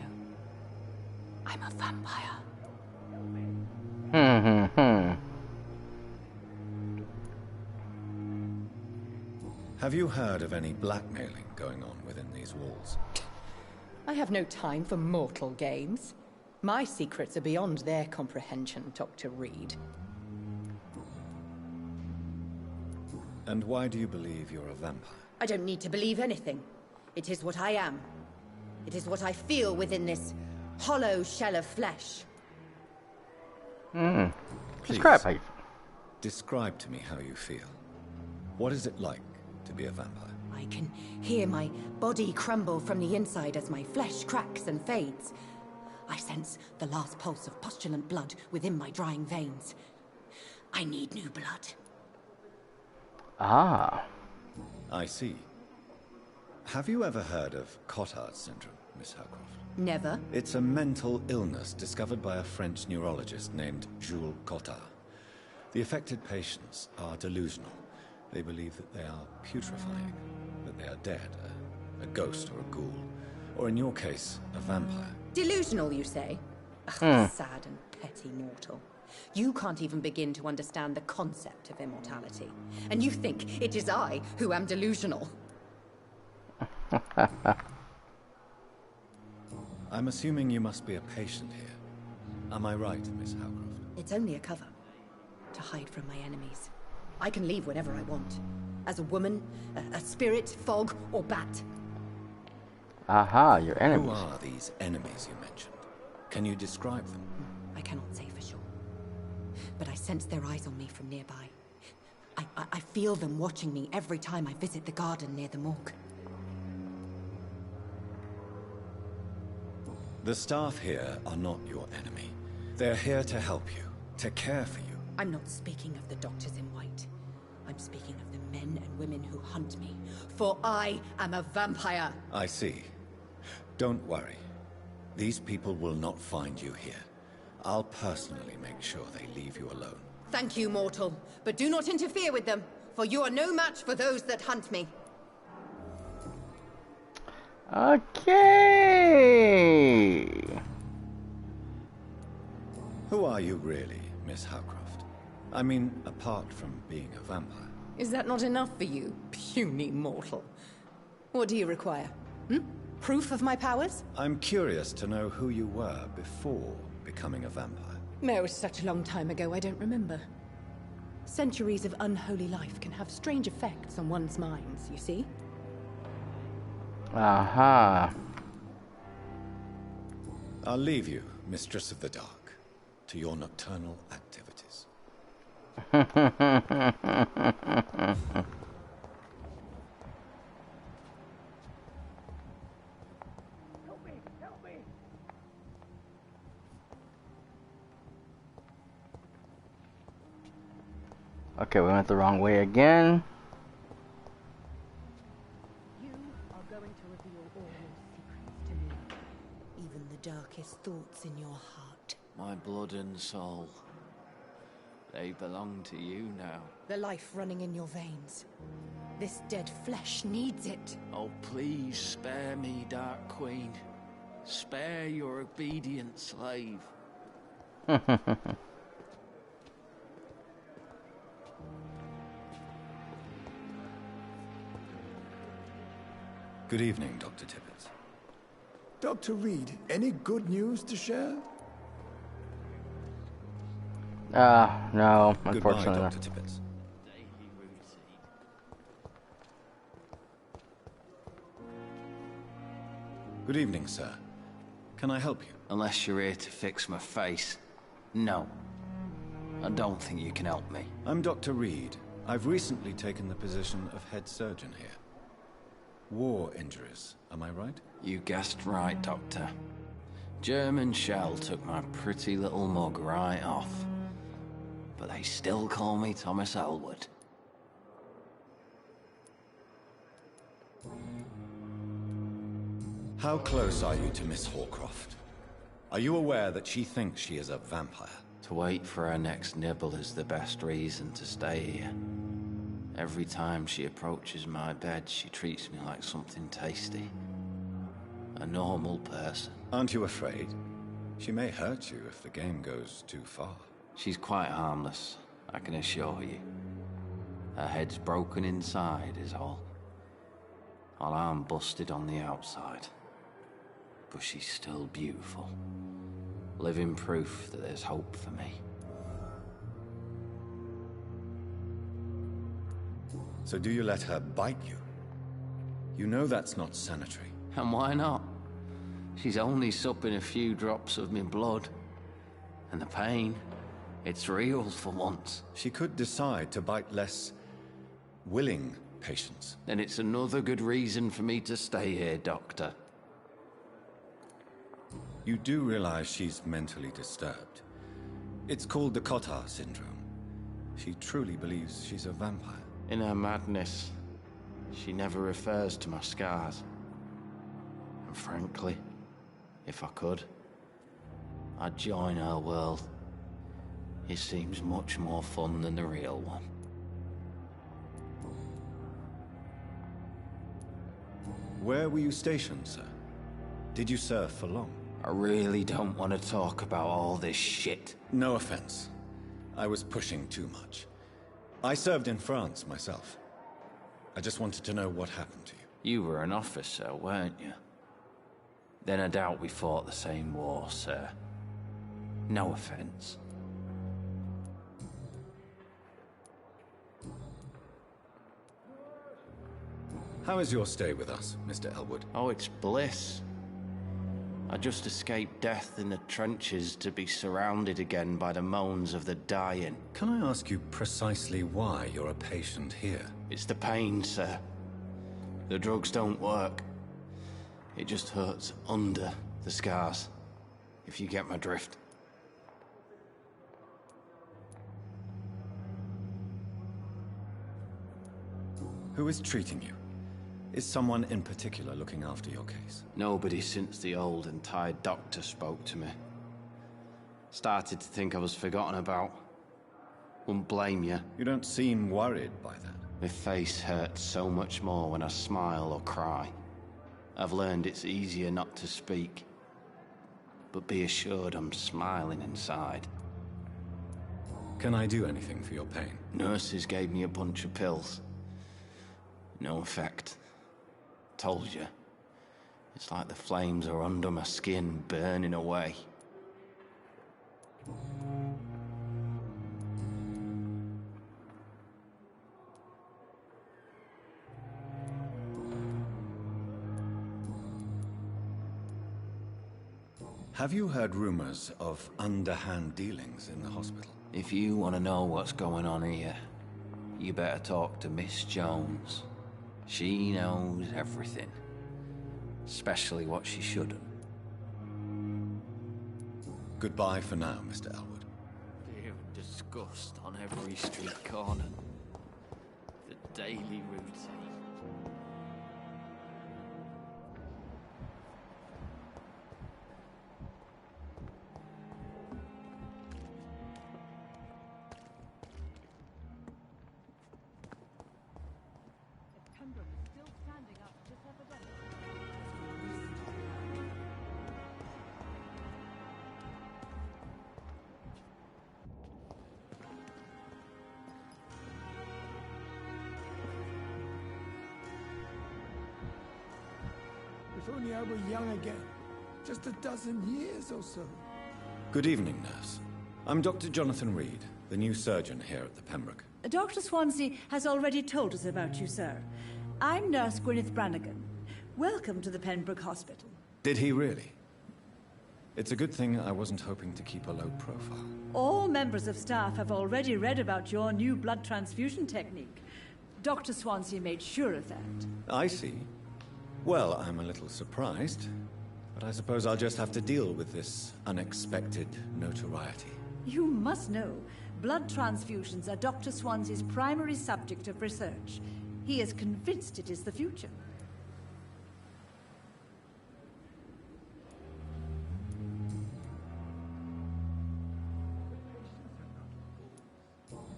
Speaker 7: I'm a vampire.
Speaker 3: Have you heard of any blackmailing going on within these walls?
Speaker 7: I have no time for mortal games. My secrets are beyond their comprehension, Dr. Reed.
Speaker 3: And why do you believe you're a vampire?
Speaker 7: I don't need to believe anything. It is what I am. It is what I feel within this hollow shell of flesh.
Speaker 3: Please, describe to me how you feel. What is it like to be a vampire?
Speaker 7: I can hear my body crumble from the inside as my flesh cracks and fades. I sense the last pulse of postulant blood within my drying veins. I need new blood.
Speaker 1: Ah.
Speaker 3: I see. Have you ever heard of Cottage Syndrome, Miss Howcroft?
Speaker 7: Never.
Speaker 3: It's a mental illness discovered by a French neurologist named Jules Cotard. The affected patients are delusional. They believe that they are putrefying, that they are dead, a ghost or a ghoul, or in your case, a vampire.
Speaker 7: Delusional, you say? Ugh, sad and petty mortal. You can't even begin to understand the concept of immortality. And you think it is I who am delusional.
Speaker 3: I'm assuming you must be a patient here. Am I right, Miss Howcroft?
Speaker 7: It's only a cover. To hide from my enemies. I can leave whenever I want. As a woman, a spirit, fog, or bat.
Speaker 1: Aha, your enemies.
Speaker 3: Who are these enemies you mentioned? Can you describe them?
Speaker 7: I cannot say for sure. But I sense their eyes on me from nearby. I feel them watching me every time I visit the garden near the morgue.
Speaker 3: The staff here are not your enemy. They're here to help you, to care for you.
Speaker 7: I'm not speaking of the doctors in white. I'm speaking of the men and women who hunt me, for I am a vampire.
Speaker 3: I see. Don't worry. These people will not find you here. I'll personally make sure they leave you alone.
Speaker 7: Thank you, mortal, but do not interfere with them, for you are no match for those that hunt me.
Speaker 1: Okay.
Speaker 3: Who are you really, Miss Howcroft? I mean, apart from being a vampire.
Speaker 7: Is that not enough for you, puny mortal? What do you require? Proof of my powers?
Speaker 3: I'm curious to know who you were before becoming a vampire.
Speaker 7: It was such a long time ago, I don't remember. Centuries of unholy life can have strange effects on one's minds, you see?
Speaker 1: Aha.
Speaker 3: I'll leave you, Mistress of the Dark, to your nocturnal activities.
Speaker 1: Okay, we went the wrong way again.
Speaker 7: You are going to reveal all your secrets to me. Even the darkest thoughts in your heart.
Speaker 9: My blood and soul. They belong to you now.
Speaker 7: The life running in your veins. This dead flesh needs it.
Speaker 9: Oh, please spare me, Dark Queen. Spare your obedient slave.
Speaker 3: Good evening, Dr. Tippett.
Speaker 10: Dr. Reed, any good news to share?
Speaker 1: No,
Speaker 3: Goodbye,
Speaker 1: unfortunately.
Speaker 3: Dr. Tippett. Good evening, sir. Can I help you?
Speaker 9: Unless you're here to fix my face. No. I don't think you can help me.
Speaker 3: I'm Dr. Reed. I've recently taken the position of head surgeon here. War injuries, am I right?
Speaker 9: You guessed right, Doctor. German shell took my pretty little mug right off. But they still call me Thomas Elwood.
Speaker 3: How close are you to Miss Hawcroft? Are you aware that she thinks she is a vampire?
Speaker 9: To wait for her next nibble is the best reason to stay here. Every time she approaches my bed, she treats me like something tasty. A normal person.
Speaker 3: Aren't you afraid? She may hurt you if the game goes too far.
Speaker 9: She's quite harmless, I can assure you. Her head's broken inside is all. Her arm busted on the outside. But she's still beautiful. Living proof that there's hope for me.
Speaker 3: So do you let her bite you? You know that's not sanitary.
Speaker 9: And why not? She's only supping a few drops of me blood. And the pain, it's real for once.
Speaker 3: She could decide to bite less willing patients.
Speaker 9: Then it's another good reason for me to stay here, Doctor.
Speaker 3: You do realize she's mentally disturbed. It's called the Cottage Syndrome. She truly believes she's a vampire.
Speaker 9: In her madness, she never refers to my scars. And frankly, if I could, I'd join her world. It seems much more fun than the real one.
Speaker 3: Where were you stationed, sir? Did you serve for long?
Speaker 9: I really don't want to talk about all this shit.
Speaker 3: No offense. I was pushing too much. I served in France myself. I just wanted to know what happened to you.
Speaker 9: You were an officer, weren't you? Then I doubt we fought the same war, sir. No offense.
Speaker 3: How is your stay with us, Mr. Elwood?
Speaker 9: Oh, it's bliss. I just escaped death in the trenches to be surrounded again by the moans of the dying.
Speaker 3: Can I ask you precisely why you're a patient here?
Speaker 9: It's the pain, sir. The drugs don't work. It just hurts under the scars, if you get my drift.
Speaker 3: Who is treating you? Is someone in particular looking after your case?
Speaker 9: Nobody since the old and tired doctor spoke to me. Started to think I was forgotten about. Wouldn't blame you.
Speaker 3: You don't seem worried by that.
Speaker 9: My face hurts so much more when I smile or cry. I've learned it's easier not to speak. But be assured I'm smiling inside.
Speaker 3: Can I do anything for your pain?
Speaker 9: Nurses gave me a bunch of pills. No effect. Told you. It's like the flames are under my skin, burning away.
Speaker 3: Have you heard rumors of underhand dealings in the hospital?
Speaker 9: If you want to know what's going on here, you better talk to Miss Jones. She knows everything. Especially what she shouldn't.
Speaker 3: Goodbye for now, Mr. Elwood.
Speaker 9: Fear and disgust on every street corner. The daily routine.
Speaker 15: Pembroke is still standing up to this epidemic.
Speaker 10: If only I were young again. Just a dozen years or so.
Speaker 3: Good evening, nurse. I'm Dr. Jonathan Reed, the new surgeon here at the Pembroke.
Speaker 15: Dr. Swansea has already told us about you, sir. I'm Nurse Gwyneth Brannigan. Welcome to the Pembroke Hospital.
Speaker 3: Did he really? It's a good thing I wasn't hoping to keep a low profile.
Speaker 15: All members of staff have already read about your new blood transfusion technique. Dr. Swansea made sure of that.
Speaker 3: I see. Well, I'm a little surprised, but I suppose I'll just have to deal with this unexpected notoriety.
Speaker 15: You must know, blood transfusions are Dr. Swansea's primary subject of research. He is convinced it is the future.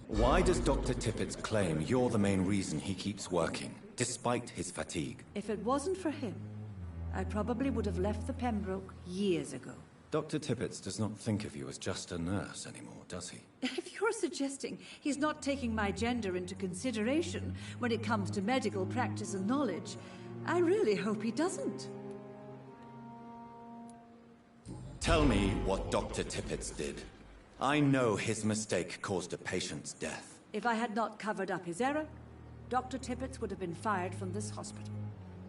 Speaker 3: Why does Dr. Tippett claim you're the main reason he keeps working, despite his fatigue?
Speaker 15: If it wasn't for him, I probably would have left the Pembroke years ago.
Speaker 3: Dr. Tippett does not think of you as just a nurse anymore, does he?
Speaker 15: If you're suggesting he's not taking my gender into consideration when it comes to medical practice and knowledge, I really hope he doesn't.
Speaker 3: Tell me what Dr. Tippett did. I know his mistake caused a patient's death.
Speaker 15: If I had not covered up his error, Dr. Tippett would have been fired from this hospital.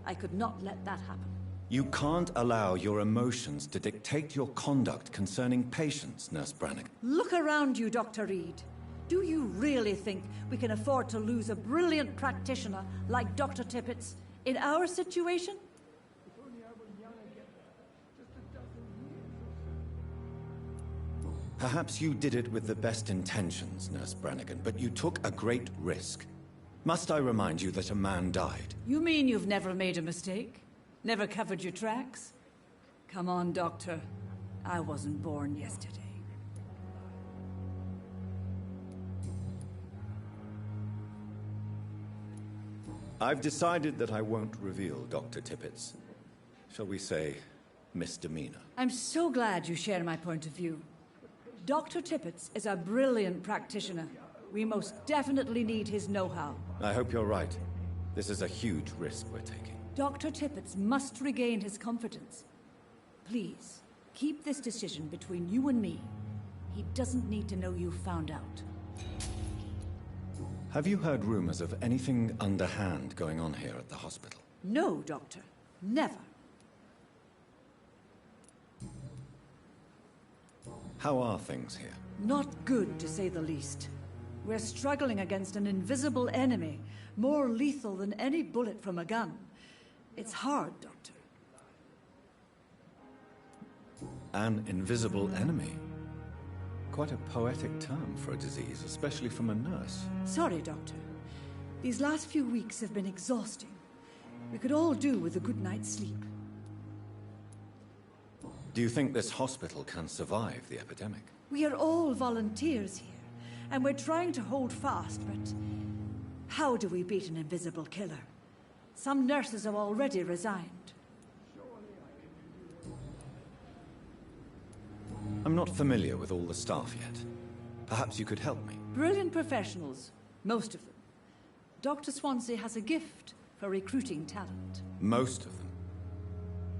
Speaker 15: I could not let that happen.
Speaker 3: You can't allow your emotions to dictate your conduct concerning patients, Nurse Brannigan.
Speaker 15: Look around you, Dr. Reed. Do you really think we can afford to lose a brilliant practitioner like Dr. Tippett in our situation?
Speaker 3: Perhaps you did it with the best intentions, Nurse Brannigan, but you took a great risk. Must I remind you that a man died?
Speaker 15: You mean you've never made a mistake? Never covered your tracks? Come on, Doctor. I wasn't born yesterday.
Speaker 3: I've decided that I won't reveal Dr. Tippett's, shall we say, misdemeanor.
Speaker 15: I'm so glad you share my point of view. Dr. Tippett is a brilliant practitioner. We most definitely need his know-how.
Speaker 3: I hope you're right. This is a huge risk we're taking.
Speaker 15: Dr. Tippett must regain his confidence. Please, keep this decision between you and me. He doesn't need to know you found out.
Speaker 3: Have you heard rumors of anything underhand going on here at the hospital?
Speaker 15: No, Doctor. Never.
Speaker 3: How are things here?
Speaker 15: Not good, to say the least. We're struggling against an invisible enemy, more lethal than any bullet from a gun. It's hard, Doctor.
Speaker 3: An invisible enemy? Quite a poetic term for a disease, especially from a nurse.
Speaker 15: Sorry, Doctor. These last few weeks have been exhausting. We could all do with a good night's sleep.
Speaker 3: Do you think this hospital can survive the epidemic?
Speaker 15: We are all volunteers here, and we're trying to hold fast, but how do we beat an invisible killer? Some nurses have already resigned.
Speaker 3: I'm not familiar with all the staff yet. Perhaps you could help me.
Speaker 15: Brilliant professionals, most of them. Dr. Swansea has a gift for recruiting talent.
Speaker 3: Most of them?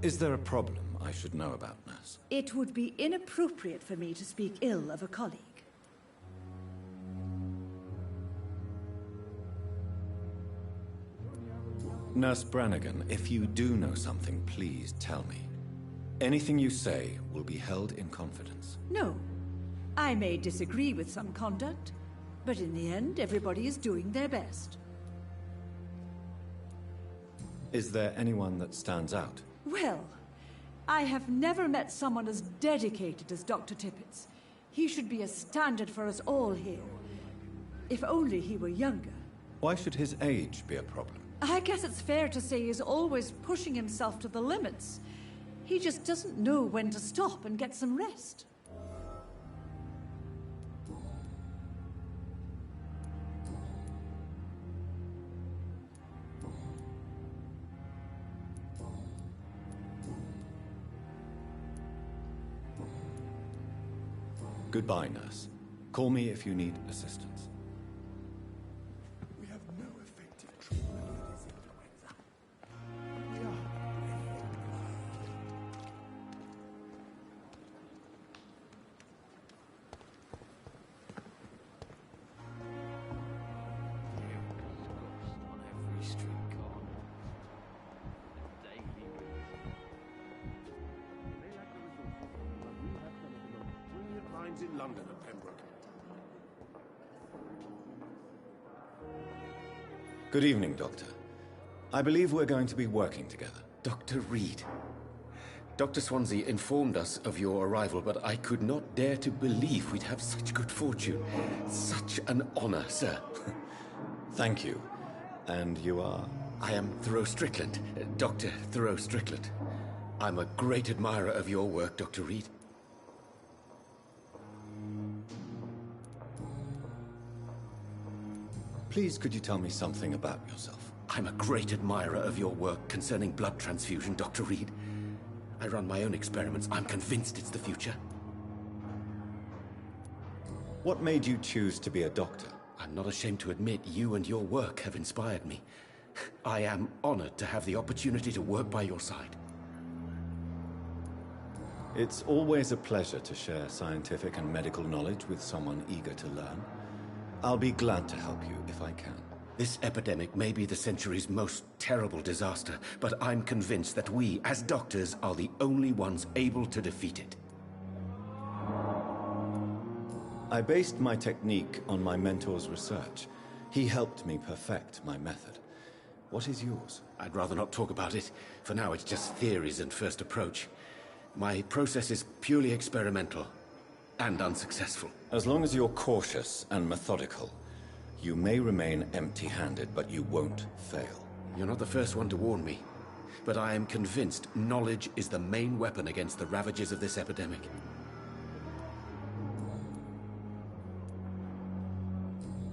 Speaker 3: Is there a problem I should know about, nurse?
Speaker 15: It would be inappropriate for me to speak ill of a colleague.
Speaker 3: Nurse Brannigan, if you do know something, please tell me. Anything you say will be held in confidence.
Speaker 15: No. I may disagree with some conduct, but in the end, everybody is doing their best.
Speaker 3: Is there anyone that stands out?
Speaker 15: Well, I have never met someone as dedicated as Dr. Tippett's. He should be a standard for us all here. If only he were younger.
Speaker 3: Why should his age be a problem?
Speaker 15: I guess it's fair to say he's always pushing himself to the limits. He just doesn't know when to stop and get some rest.
Speaker 3: Goodbye, nurse. Call me if you need assistance.
Speaker 10: We have no effective treatment for this influenza. We are
Speaker 9: on every street corner. Daily
Speaker 12: They lack the resources, but we have some of the most brilliant minds in London at Pembroke.
Speaker 3: Good evening, Doctor. I believe we're going to be working together.
Speaker 16: Dr. Reed. Dr. Swansea informed us of your arrival, but I could not dare to believe we'd have such good fortune. Such an honor, sir.
Speaker 3: Thank you. And you are?
Speaker 16: I am Thoreau Strickland, Dr. Thoreau Strickland. I'm a great admirer of your work, Dr. Reed.
Speaker 3: Please, could you tell me something about yourself?
Speaker 16: I'm a great admirer of your work concerning blood transfusion, Dr. Reed. I run my own experiments. I'm convinced it's the future.
Speaker 3: What made you choose to be a doctor?
Speaker 16: I'm not ashamed to admit you and your work have inspired me. I am honored to have the opportunity to work by your side.
Speaker 3: It's always a pleasure to share scientific and medical knowledge with someone eager to learn. I'll be glad to help you if I can.
Speaker 16: This epidemic may be the century's most terrible disaster, but I'm convinced that we, as doctors, are the only ones able to defeat it.
Speaker 3: I based my technique on my mentor's research. He helped me perfect my method. What is yours?
Speaker 16: I'd rather not talk about it. For now, it's just theories and first approach. My process is purely experimental and unsuccessful.
Speaker 3: As long as you're cautious and methodical, you may remain empty-handed, but you won't fail.
Speaker 16: You're not the first one to warn me, but I am convinced knowledge is the main weapon against the ravages of this epidemic.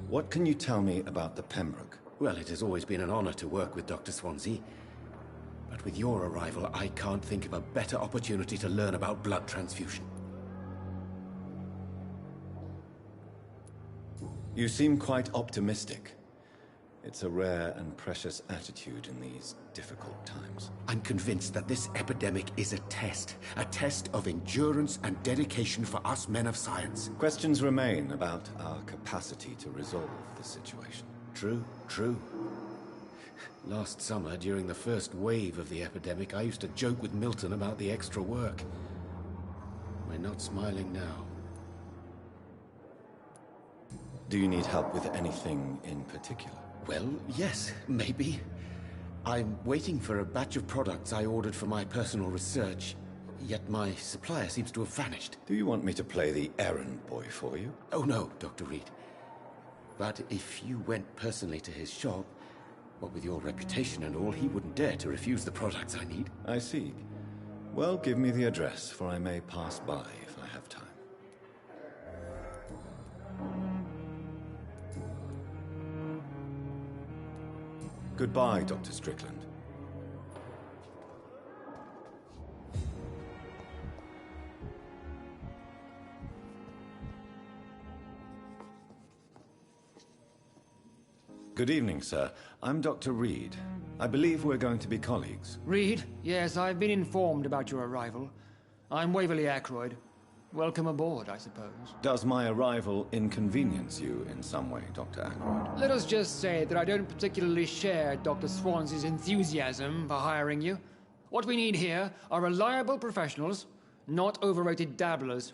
Speaker 3: What can you tell me about the Pembroke?
Speaker 16: Well, it has always been an honor to work with Dr. Swansea. But with your arrival, I can't think of a better opportunity to learn about blood transfusion.
Speaker 3: You seem quite optimistic. It's a rare and precious attitude in these difficult times.
Speaker 16: I'm convinced that this epidemic is a test of endurance and dedication for us men of science.
Speaker 3: Questions remain about our capacity to resolve the situation.
Speaker 16: True, true. Last summer, during the first wave of the epidemic, I used to joke with Milton about the extra work. We're not smiling now.
Speaker 3: Do you need help with anything in particular?
Speaker 16: Well, yes, maybe. I'm waiting for a batch of products I ordered for my personal research, yet my supplier seems to have vanished.
Speaker 3: Do you want me to play the errand boy for you?
Speaker 16: Oh no, Dr. Reed. But if you went personally to his shop, what with your reputation and all, he wouldn't dare to refuse the products I need.
Speaker 3: I see. Well, give me the address, for I may pass by if I have time. Goodbye, Dr. Strickland. Good evening, sir. I'm Dr. Reed. I believe we're going to be colleagues.
Speaker 17: Reed? Yes, I've been informed about your arrival. I'm Waverly Ackroyd. Welcome aboard, I suppose.
Speaker 3: Does my arrival inconvenience you in some way, Dr. Ackroyd?
Speaker 17: Let us just say that I don't particularly share Dr. Swansea's enthusiasm for hiring you. What we need here are reliable professionals, not overrated dabblers.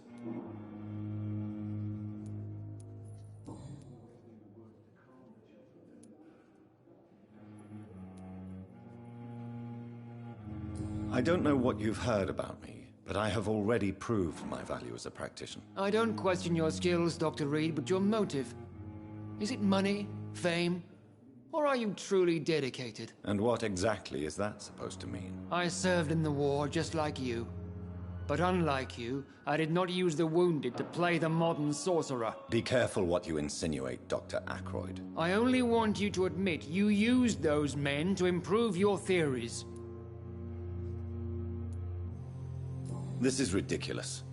Speaker 3: I don't know what you've heard about me, but I have already proved my value as a practitioner.
Speaker 17: I don't question your skills, Dr. Reed, but your motive. Is it money, fame, or are you truly dedicated?
Speaker 3: And what exactly is that supposed to mean?
Speaker 17: I served in the war just like you. But unlike you, I did not use the wounded to play the modern sorcerer.
Speaker 3: Be careful what you insinuate, Dr. Ackroyd.
Speaker 17: I only want you to admit you used those men to improve your theories.
Speaker 3: This is ridiculous.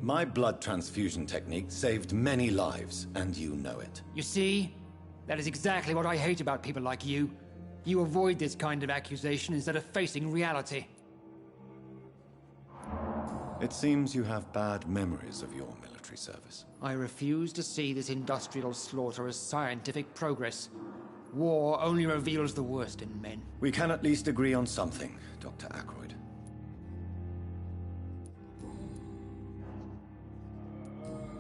Speaker 3: My blood transfusion technique saved many lives, and you know it.
Speaker 17: You see? That is exactly what I hate about people like you. You avoid this kind of accusation instead of facing reality.
Speaker 3: It seems you have bad memories of your military service.
Speaker 17: I refuse to see this industrial slaughter as scientific progress. War only reveals the worst in men.
Speaker 3: We can at least agree on something, Dr. Ackroyd.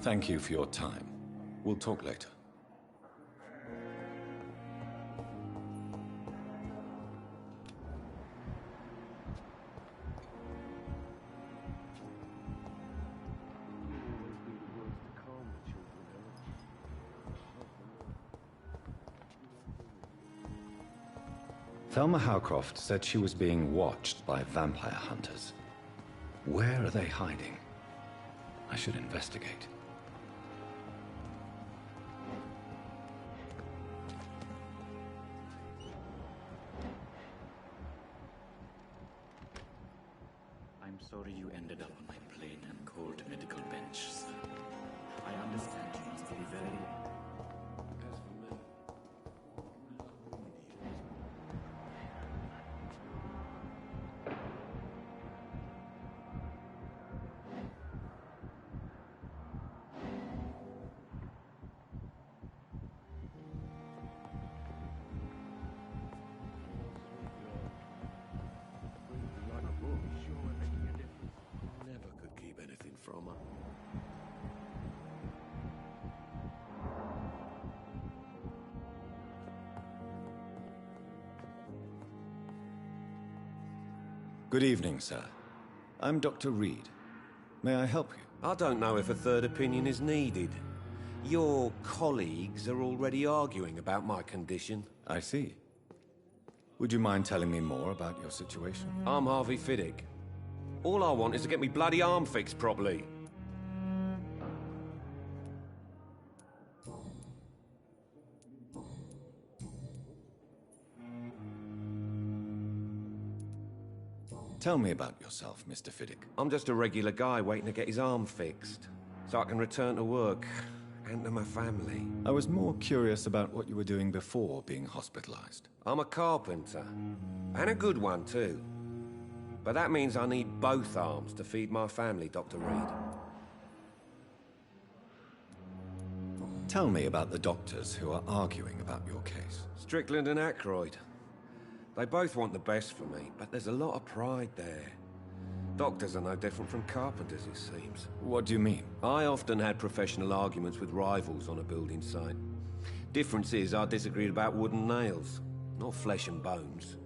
Speaker 3: Thank you for your time. We'll talk later. Thelma Howcroft said she was being watched by vampire hunters. Where are they hiding? I should investigate.
Speaker 4: I'm sorry you ended up on my plain and cold medical bench, sir. I understand you must be very...
Speaker 8: from her.
Speaker 3: Good evening, sir. I'm Dr. Reed. May I help you?
Speaker 8: I don't know if a third opinion is needed. Your colleagues are already arguing about my condition.
Speaker 3: I see. Would you mind telling me more about your situation?
Speaker 8: I'm Harvey Fiddick. All I want is to get me bloody arm fixed properly.
Speaker 3: Tell me about yourself, Mr. Fiddick.
Speaker 8: I'm just a regular guy waiting to get his arm fixed, so I can return to work and to my family.
Speaker 3: I was more curious about what you were doing before being hospitalized.
Speaker 8: I'm a carpenter, and a good one too. But that means I need both arms to feed my family, Dr. Reed.
Speaker 3: Tell me about the doctors who are arguing about your case.
Speaker 8: Strickland and Ackroyd. They both want the best for me, but there's a lot of pride there. Doctors are no different from carpenters, it seems.
Speaker 3: What do you mean?
Speaker 8: I often had professional arguments with rivals on a building site. Difference is I disagreed about wooden nails, not flesh and bones.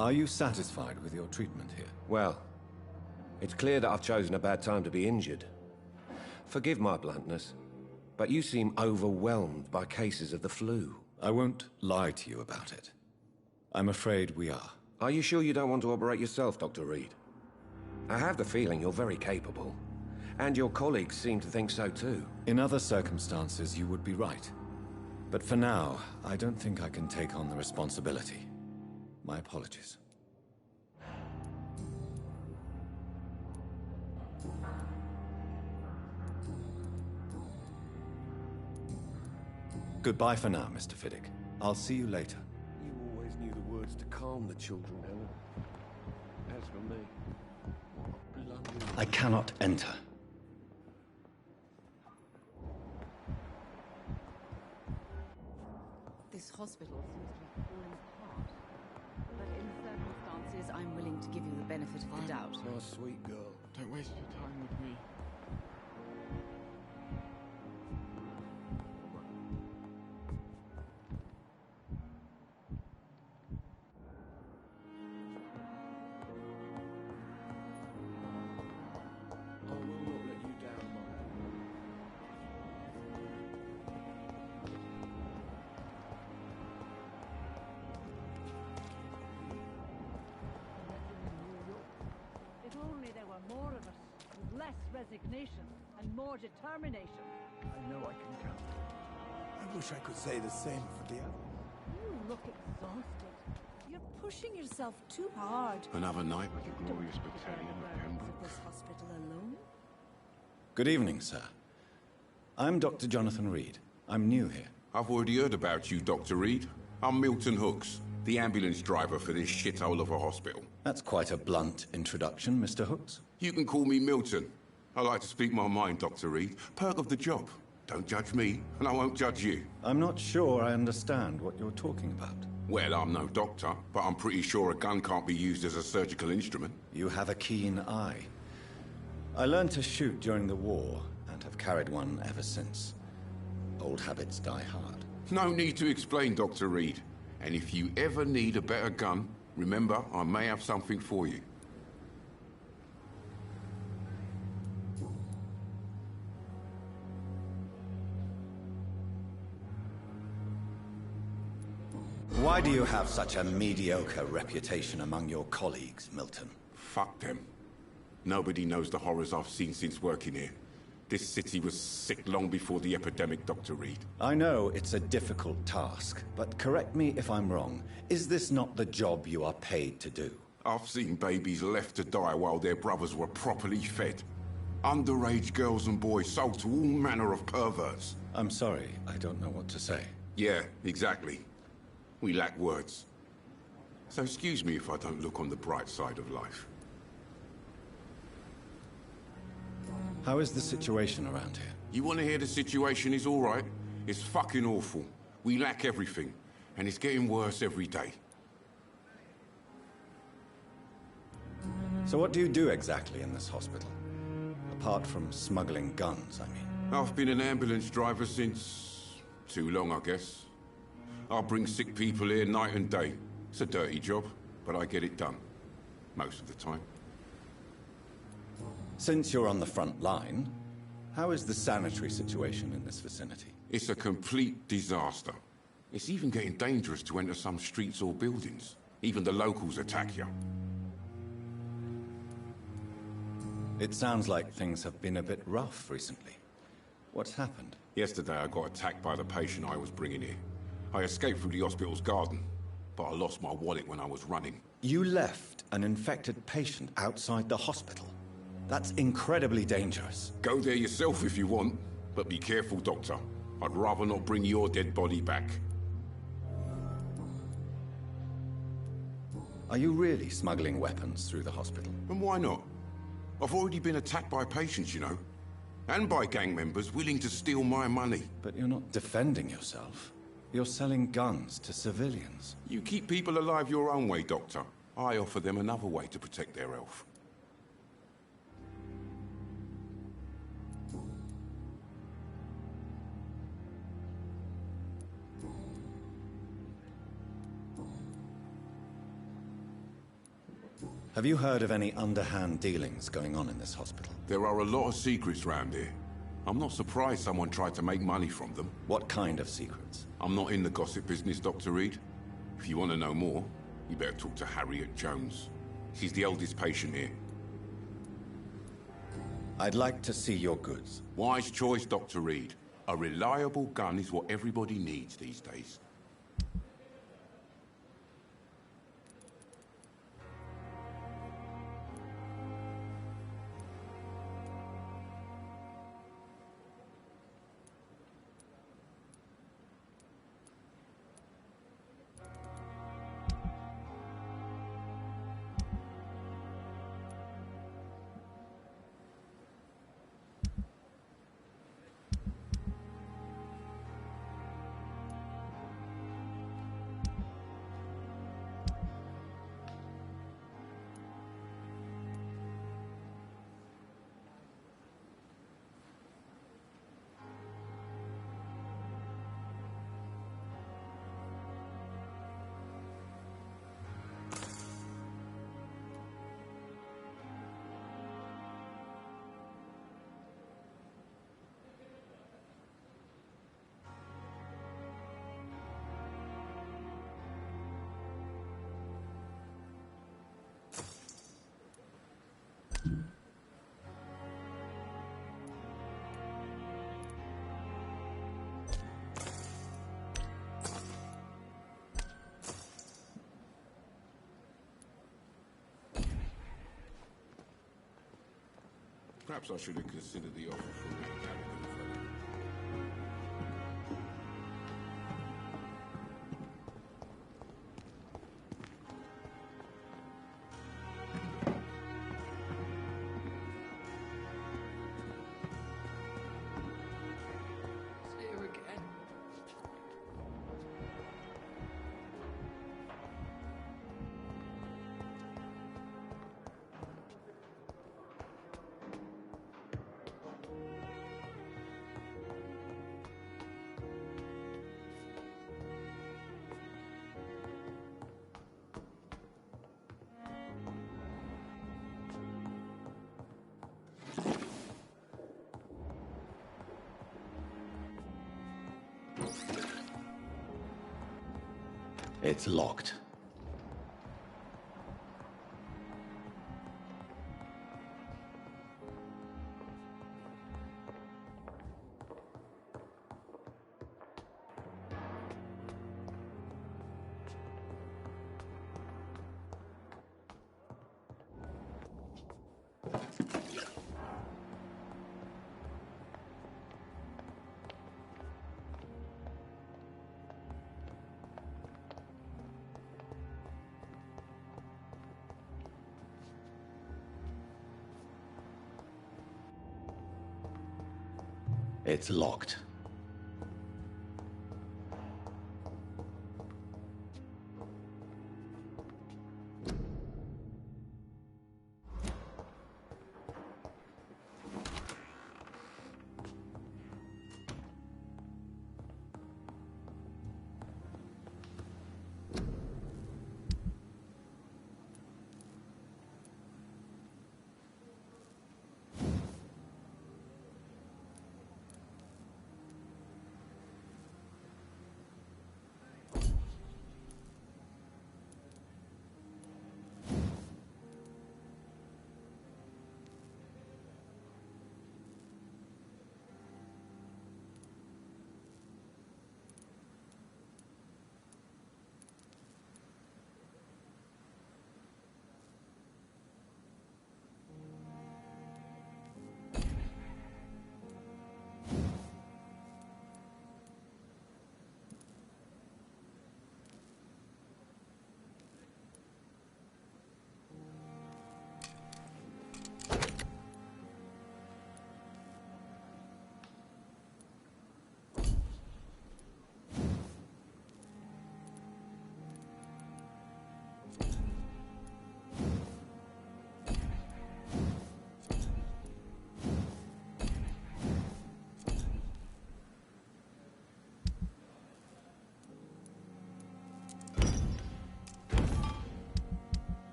Speaker 3: Are you satisfied with your treatment here?
Speaker 8: Well, it's clear that I've chosen a bad time to be injured. Forgive my bluntness, but you seem overwhelmed by cases of the flu.
Speaker 3: I won't lie to you about it. I'm afraid we are.
Speaker 8: Are you sure you don't want to operate yourself, Dr. Reed? I have the feeling you're very capable, and your colleagues seem to think so too.
Speaker 3: In other circumstances, you would be right. But for now, I don't think I can take on the responsibility. My apologies. Goodbye for now, Mr. Fiddick. I'll see you later.
Speaker 8: You always knew the words to calm the children, Helen. As for me,
Speaker 3: I cannot enter.
Speaker 18: This hospital seems to be falling apart. But in circumstances, I'm willing to give you the benefit of the doubt.
Speaker 8: my sweet girl.
Speaker 5: Don't waste your time with me.
Speaker 8: I will not let you down, Mum.
Speaker 15: If only there were more of us, with less resignation and more determination.
Speaker 10: I know I can count. I wish I could say the same for the others.
Speaker 15: You look exhausted. You're pushing yourself too hard.
Speaker 12: Another night with the glorious battalion of Pembroke.
Speaker 18: This hospital alone?
Speaker 3: Good evening, sir. I'm Dr. Jonathan Reed. I'm new here.
Speaker 12: I've already heard about you, Dr. Reed. I'm Milton Hooks, the ambulance driver for this shithole of a hospital.
Speaker 3: That's quite a blunt introduction, Mr. Hooks.
Speaker 12: You can call me Milton. I like to speak my mind, Dr. Reed. Perk of the job. Don't judge me, and I won't judge you.
Speaker 3: I'm not sure I understand what you're talking about.
Speaker 12: Well, I'm no doctor, but I'm pretty sure a gun can't be used as a surgical instrument.
Speaker 3: You have a keen eye. I learned to shoot during the war, and have carried one ever since. Old habits die hard.
Speaker 12: No need to explain, Dr. Reed. And if you ever need a better gun, remember, I may have something for you.
Speaker 3: Why do you have such a mediocre reputation among your colleagues, Milton?
Speaker 12: Fuck them. Nobody knows the horrors I've seen since working here. This city was sick long before the epidemic, Dr. Reed.
Speaker 3: I know it's a difficult task, but correct me if I'm wrong. Is this not the job you are paid to do?
Speaker 12: I've seen babies left to die while their brothers were properly fed. Underage girls and boys sold to all manner of perverts.
Speaker 3: I'm sorry, I don't know what to say.
Speaker 12: Yeah, exactly. We lack words. So excuse me if I don't look on the bright side of life.
Speaker 3: How is the situation around here?
Speaker 12: You want to hear the situation is all right? It's fucking awful. We lack everything, and it's getting worse every day.
Speaker 3: So what do you do exactly in this hospital? Apart from smuggling guns, I mean.
Speaker 12: I've been an ambulance driver since... too long, I guess. I bring sick people here night and day. It's a dirty job, but I get it done. Most of the time.
Speaker 3: Since you're on the front line, how is the sanitary situation in this vicinity?
Speaker 12: It's a complete disaster. It's even getting dangerous to enter some streets or buildings. Even the locals attack you.
Speaker 3: It sounds like things have been a bit rough recently. What's happened?
Speaker 12: Yesterday I got attacked by the patient I was bringing here. I escaped through the hospital's garden, but I lost my wallet when I was running.
Speaker 3: You left an infected patient outside the hospital? That's incredibly dangerous.
Speaker 12: Go there yourself if you want, but be careful, Doctor. I'd rather not bring your dead body back.
Speaker 3: Are you really smuggling weapons through the hospital?
Speaker 12: And why not? I've already been attacked by patients, you know. And by gang members willing to steal my money.
Speaker 3: But you're not defending yourself. You're selling guns to civilians.
Speaker 12: You keep people alive your own way, Doctor. I offer them another way to protect their health.
Speaker 3: Have you heard of any underhand dealings going on in this hospital?
Speaker 12: There are a lot of secrets round here. I'm not surprised someone tried to make money from them.
Speaker 3: What kind of secrets?
Speaker 12: I'm not in the gossip business, Dr. Reed. If you want to know more, you better talk to Harriet Jones. She's the eldest patient here.
Speaker 3: I'd like to see your goods.
Speaker 12: Wise choice, Dr. Reed. A reliable gun is what everybody needs these days. Perhaps I should have considered the offer from the Academy fellow.
Speaker 17: See you again.
Speaker 3: It's locked. It's locked.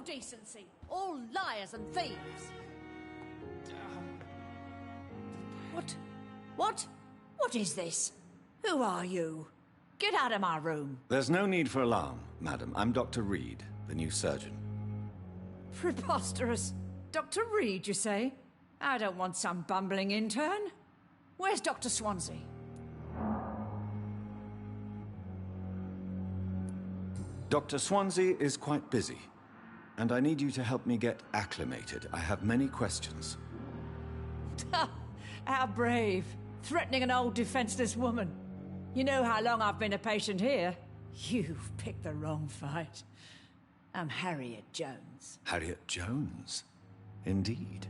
Speaker 15: no decency. All liars and thieves. What? What? What is this? Who are you? Get out of my room.
Speaker 3: There's no need for alarm, madam. I'm Dr. Reed, the new surgeon.
Speaker 15: Preposterous. Dr. Reed, you say? I don't want some bumbling intern. Where's Dr. Swansea?
Speaker 3: Dr. Swansea is quite busy, and I need you to help me get acclimated. I have many questions.
Speaker 15: How brave. Threatening an old defenseless woman. You know how long I've been a patient here? You've picked the wrong fight. I'm Harriet Jones.
Speaker 3: Harriet Jones? Indeed.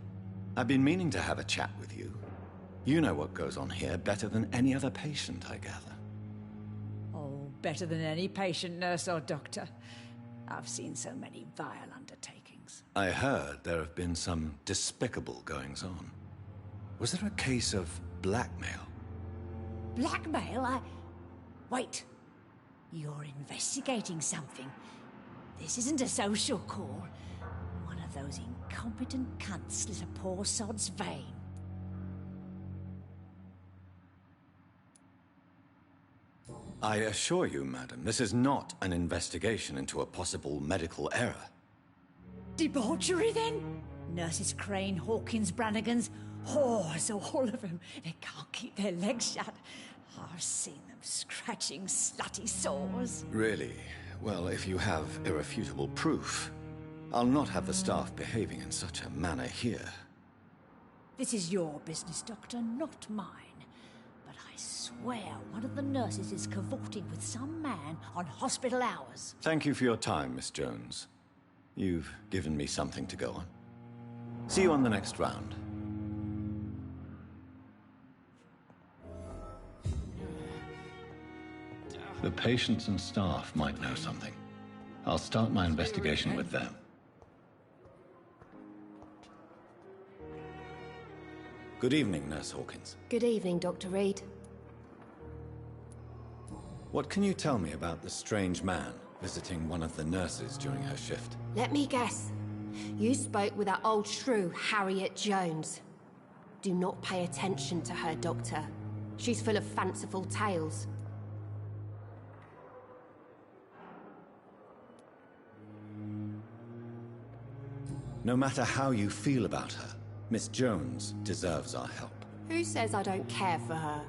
Speaker 3: I've been meaning to have a chat with you. You know what goes on here better than any other patient, I gather.
Speaker 15: Oh, better than any patient, nurse or doctor. I've seen so many vile undertakings.
Speaker 3: I heard there have been some despicable goings-on. Was there a case of blackmail?
Speaker 15: Blackmail? Wait. You're investigating something. This isn't a social call. One of those incompetent cunts slit a poor sod's vein.
Speaker 3: I assure you, madam, this is not an investigation into a possible medical error.
Speaker 15: Debauchery, then? Nurses Crane, Hawkins, Brannigans, whores, all of them. They can't keep their legs shut. I've seen them scratching slutty sores.
Speaker 3: Really? Well, if you have irrefutable proof, I'll not have the staff behaving in such a manner here.
Speaker 15: This is your business, Doctor, not mine. But I swear one of the nurses is cavorting with some man on hospital hours.
Speaker 3: Thank you for your time, Miss Jones. You've given me something to go on. See you on the next round. The patients and staff might know something. I'll start my investigation with them. Good evening, Nurse Hawkins.
Speaker 19: Good evening, Dr. Reed.
Speaker 3: What can you tell me about the strange man visiting one of the nurses during her shift?
Speaker 19: Let me guess. You spoke with that old shrew, Harriet Jones. Do not pay attention to her, Doctor. She's full of fanciful tales.
Speaker 3: No matter how you feel about her, Miss Jones deserves our help.
Speaker 19: Who says I don't care for her?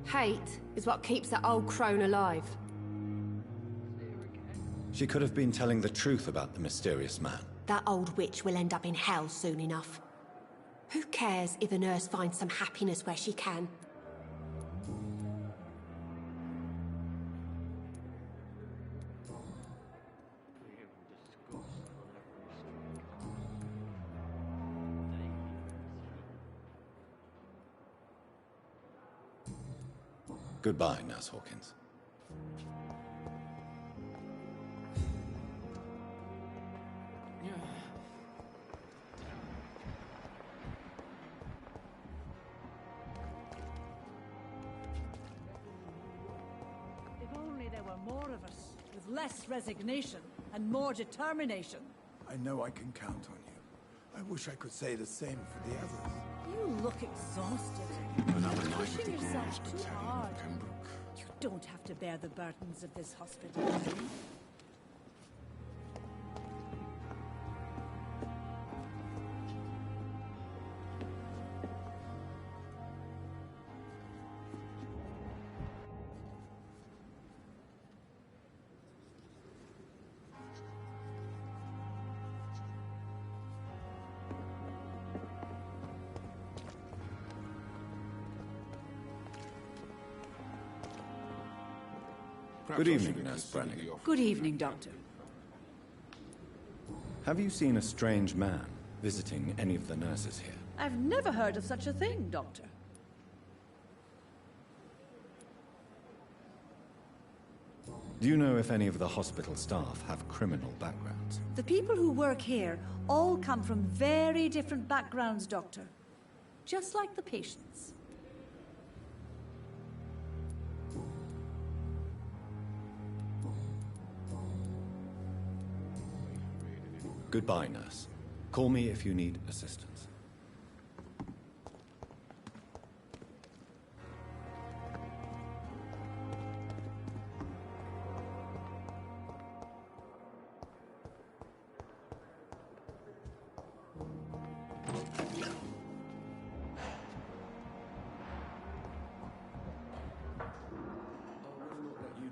Speaker 19: Hate is what keeps that old crone alive.
Speaker 3: She could have been telling the truth about the mysterious man.
Speaker 19: That old witch will end up in hell soon enough. Who cares if a nurse finds some happiness where she can?
Speaker 3: Goodbye, Nurse Hawkins.
Speaker 15: If only there were more of us, with less resignation and more determination.
Speaker 10: I know I can count on you. I wish I could say the same for the others.
Speaker 15: You look exhausted.
Speaker 12: Another
Speaker 15: You're
Speaker 12: night with
Speaker 15: pushing
Speaker 12: the
Speaker 15: yourself
Speaker 12: Grants
Speaker 15: too
Speaker 12: Battalion
Speaker 15: hard.
Speaker 12: in Pembroke.
Speaker 15: You don't have to bear the burdens of this hospital.
Speaker 3: Good evening, Nurse Brannigan.
Speaker 15: Good evening, Doctor.
Speaker 3: Have you seen a strange man visiting any of the nurses here?
Speaker 15: I've never heard of such a thing, Doctor.
Speaker 3: Do you know if any of the hospital staff have criminal backgrounds?
Speaker 15: The people who work here all come from very different backgrounds, Doctor. Just like the patients.
Speaker 3: Goodbye, nurse. Call me if you need assistance.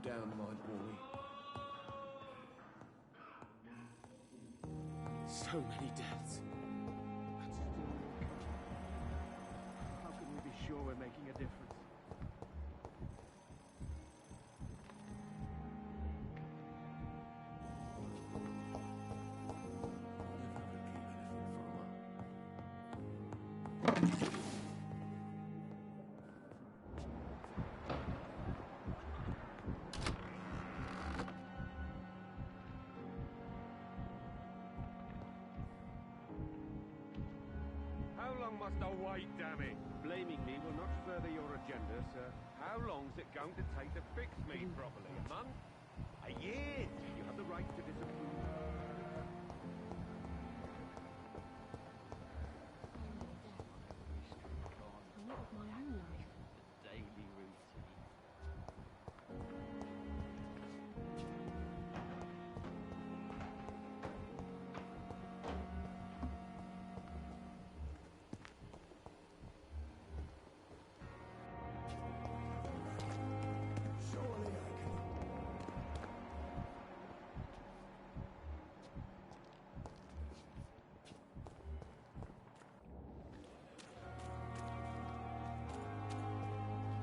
Speaker 8: Down, my boy. So many deaths. How can we be sure we're making a difference? How long must I wait, damn it? Blaming me will not further your agenda, sir. How long's it going to take to fix me properly? A month? A year? You have the right to disapprove.
Speaker 18: Not of my own life.
Speaker 9: The daily routine.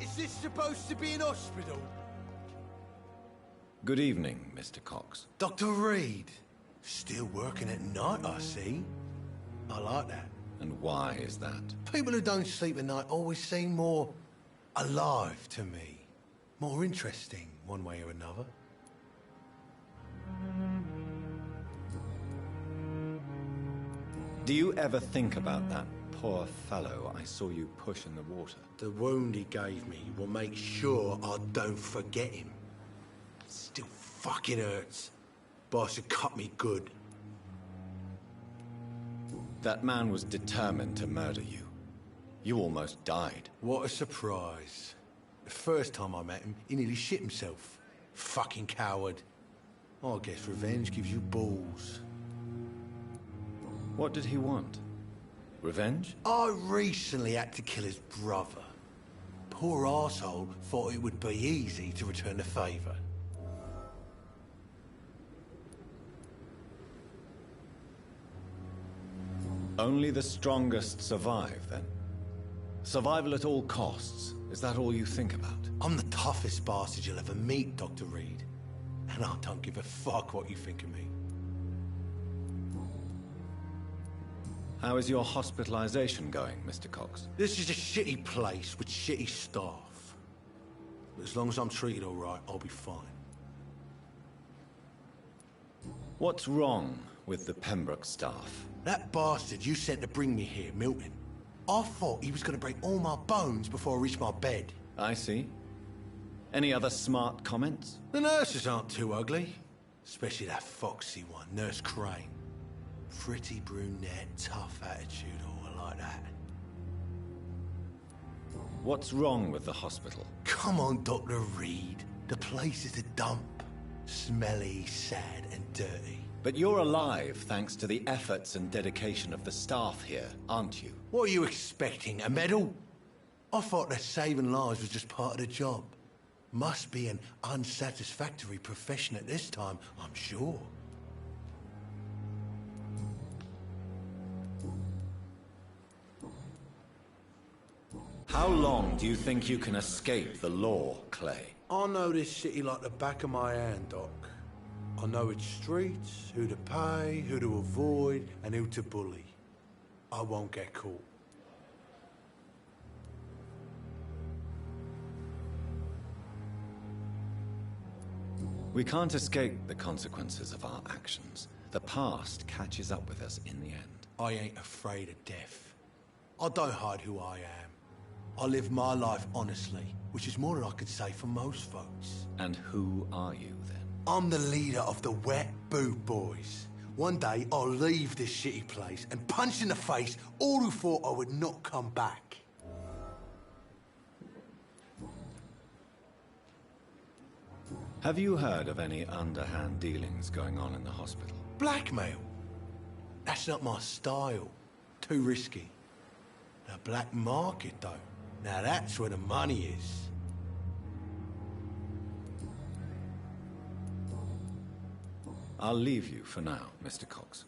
Speaker 8: Is this supposed to be an hospital?
Speaker 3: Good evening, Mr. Cox.
Speaker 20: Dr. Reed. Still working at night, I see. I like that.
Speaker 3: And why is that?
Speaker 20: People who don't sleep at night always seem more alive to me. More interesting, one way or another.
Speaker 3: Do you ever think about that poor fellow I saw you push in the water?
Speaker 20: The wound he gave me will make sure I don't forget him. It still fucking hurts. Boss had cut me good.
Speaker 3: That man was determined to murder you. You almost died.
Speaker 20: What a surprise. The first time I met him, he nearly shit himself. Fucking coward. I guess revenge gives you balls.
Speaker 3: What did he want? Revenge?
Speaker 20: I recently had to kill his brother. Poor arsehole thought it would be easy to return the favour.
Speaker 3: Only the strongest survive, then? Survival at all costs. Is that all you think about?
Speaker 20: I'm the toughest bastard you'll ever meet, Dr. Reed. And I don't give a fuck what you think of me.
Speaker 3: How is your hospitalization going, Mr. Cox?
Speaker 20: This is a shitty place with shitty staff. But as long as I'm treated all right, I'll be fine.
Speaker 3: What's wrong with the Pembroke staff?
Speaker 20: That bastard you sent to bring me here, Milton. I thought he was going to break all my bones before I reached my bed.
Speaker 3: I see. Any other smart comments?
Speaker 20: The nurses aren't too ugly. Especially that foxy one, Nurse Crane. Pretty brunette, tough attitude, all like that.
Speaker 3: What's wrong with the hospital?
Speaker 20: Come on, Dr. Reed. The place is a dump. Smelly, sad, and dirty.
Speaker 3: But you're alive thanks to the efforts and dedication of the staff here, aren't you?
Speaker 20: What are you expecting, a medal? I thought that saving lives was just part of the job. Must be an unsatisfactory profession at this time, I'm sure.
Speaker 3: How long do you think you can escape the law, Clay?
Speaker 20: I know this city like the back of my hand, Doc. I know its streets, who to pay, who to avoid, and who to bully. I won't get caught.
Speaker 3: We can't escape the consequences of our actions. The past catches up with us in the end.
Speaker 20: I ain't afraid of death. I don't hide who I am. I live my life honestly, which is more than I could say for most folks.
Speaker 3: And who are you, then?
Speaker 20: I'm the leader of the Wet Boot Boys. One day I'll leave this shitty place and punch in the face all who thought I would not come back.
Speaker 3: Have you heard of any underhand dealings going on in the hospital?
Speaker 20: Blackmail? That's not my style. Too risky. The black market, though. Now that's where the money is.
Speaker 3: I'll leave you for now, Mr. Cox.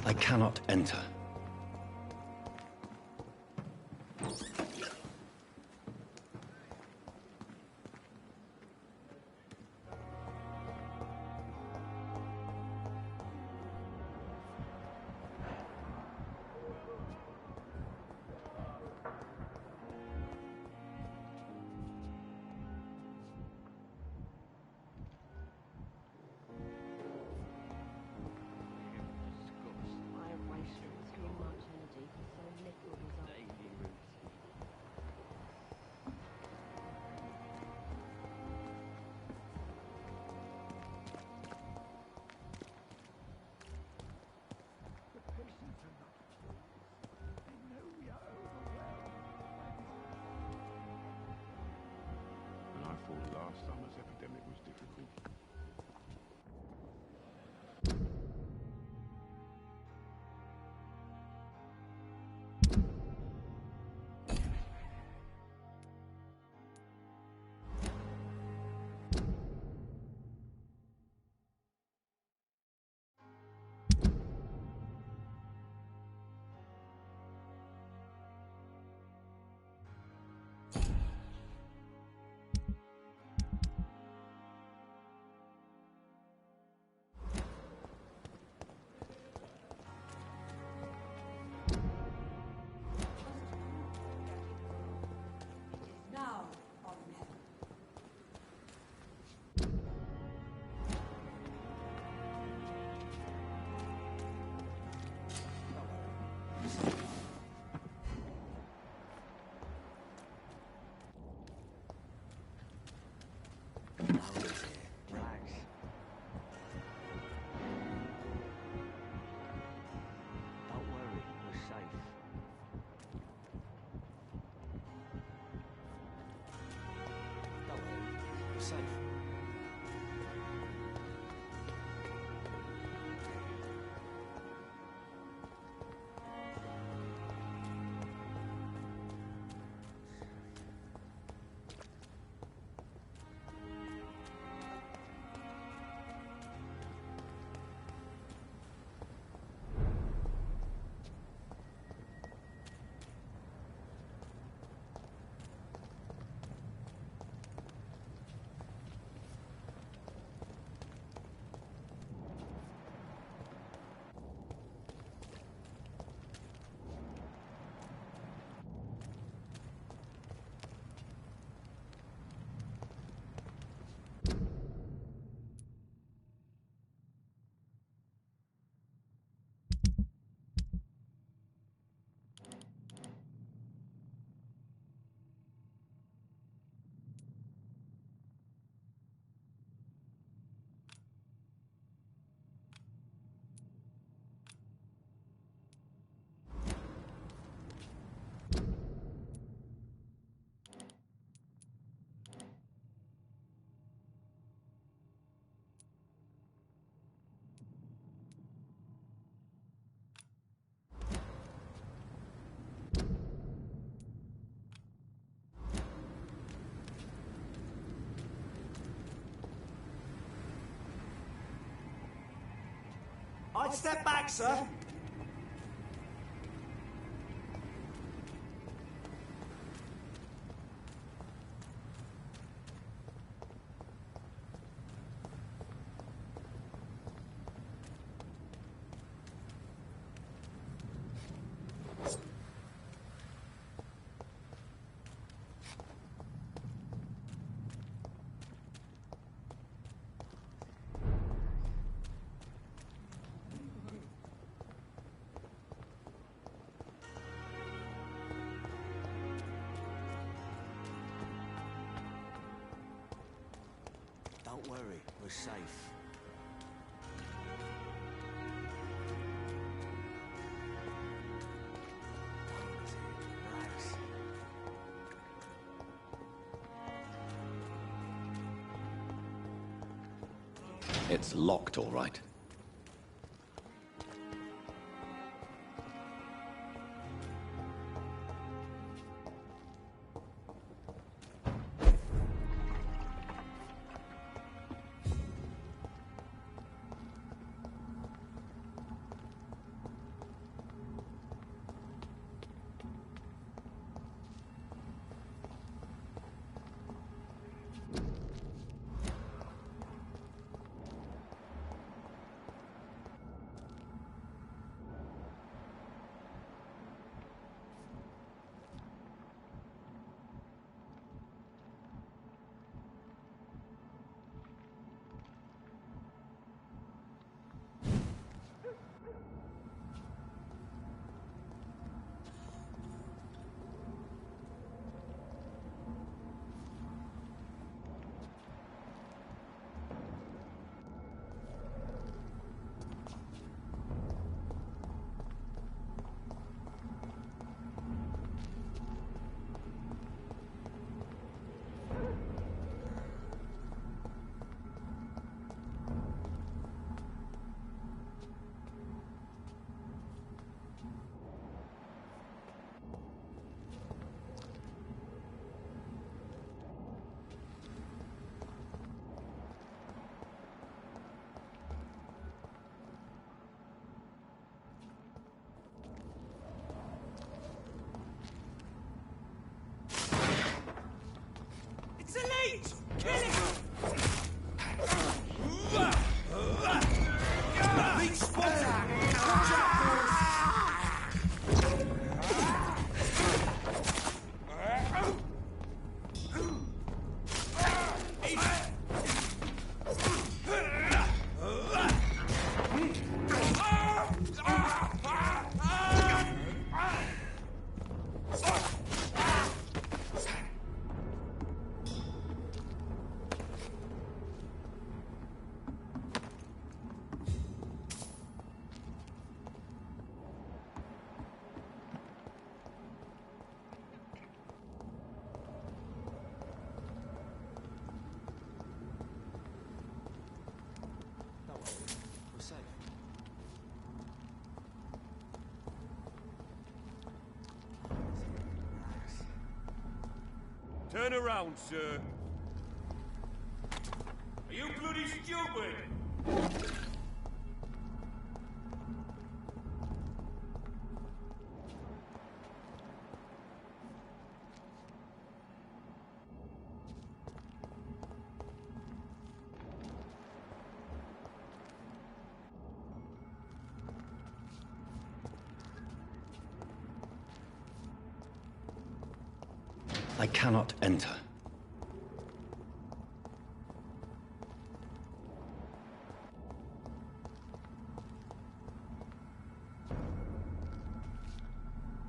Speaker 3: I cannot enter.
Speaker 12: Last summer's epidemic was difficult.
Speaker 9: Safe.
Speaker 21: right, step back, sir. Don't worry, we're safe. Relax.
Speaker 16: It's locked, all right.
Speaker 21: It's elite! Kill it! Elite spotted! Watch out, boys! We're safe.
Speaker 22: Turn around, sir. Are you bloody stupid?
Speaker 16: I cannot enter.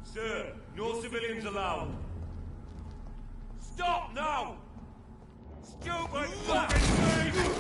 Speaker 22: Sir, no civilians allowed. Stop now! Stupid fucking thief!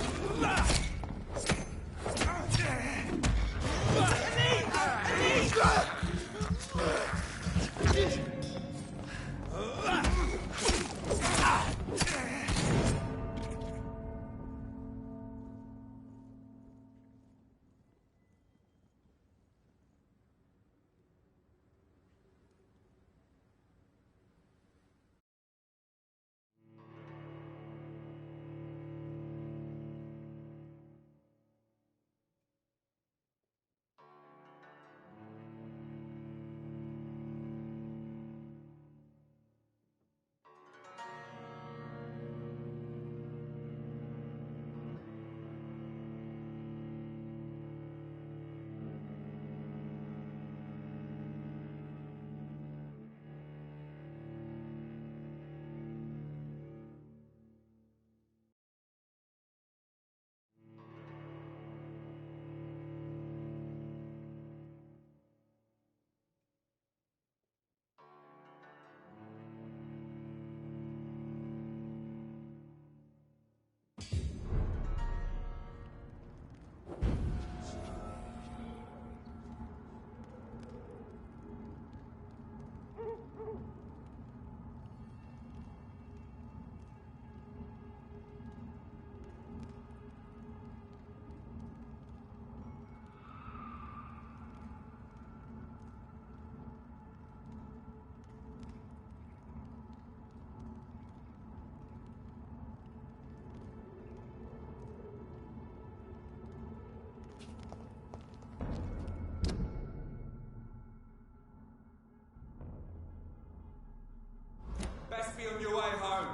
Speaker 21: for you on your way home.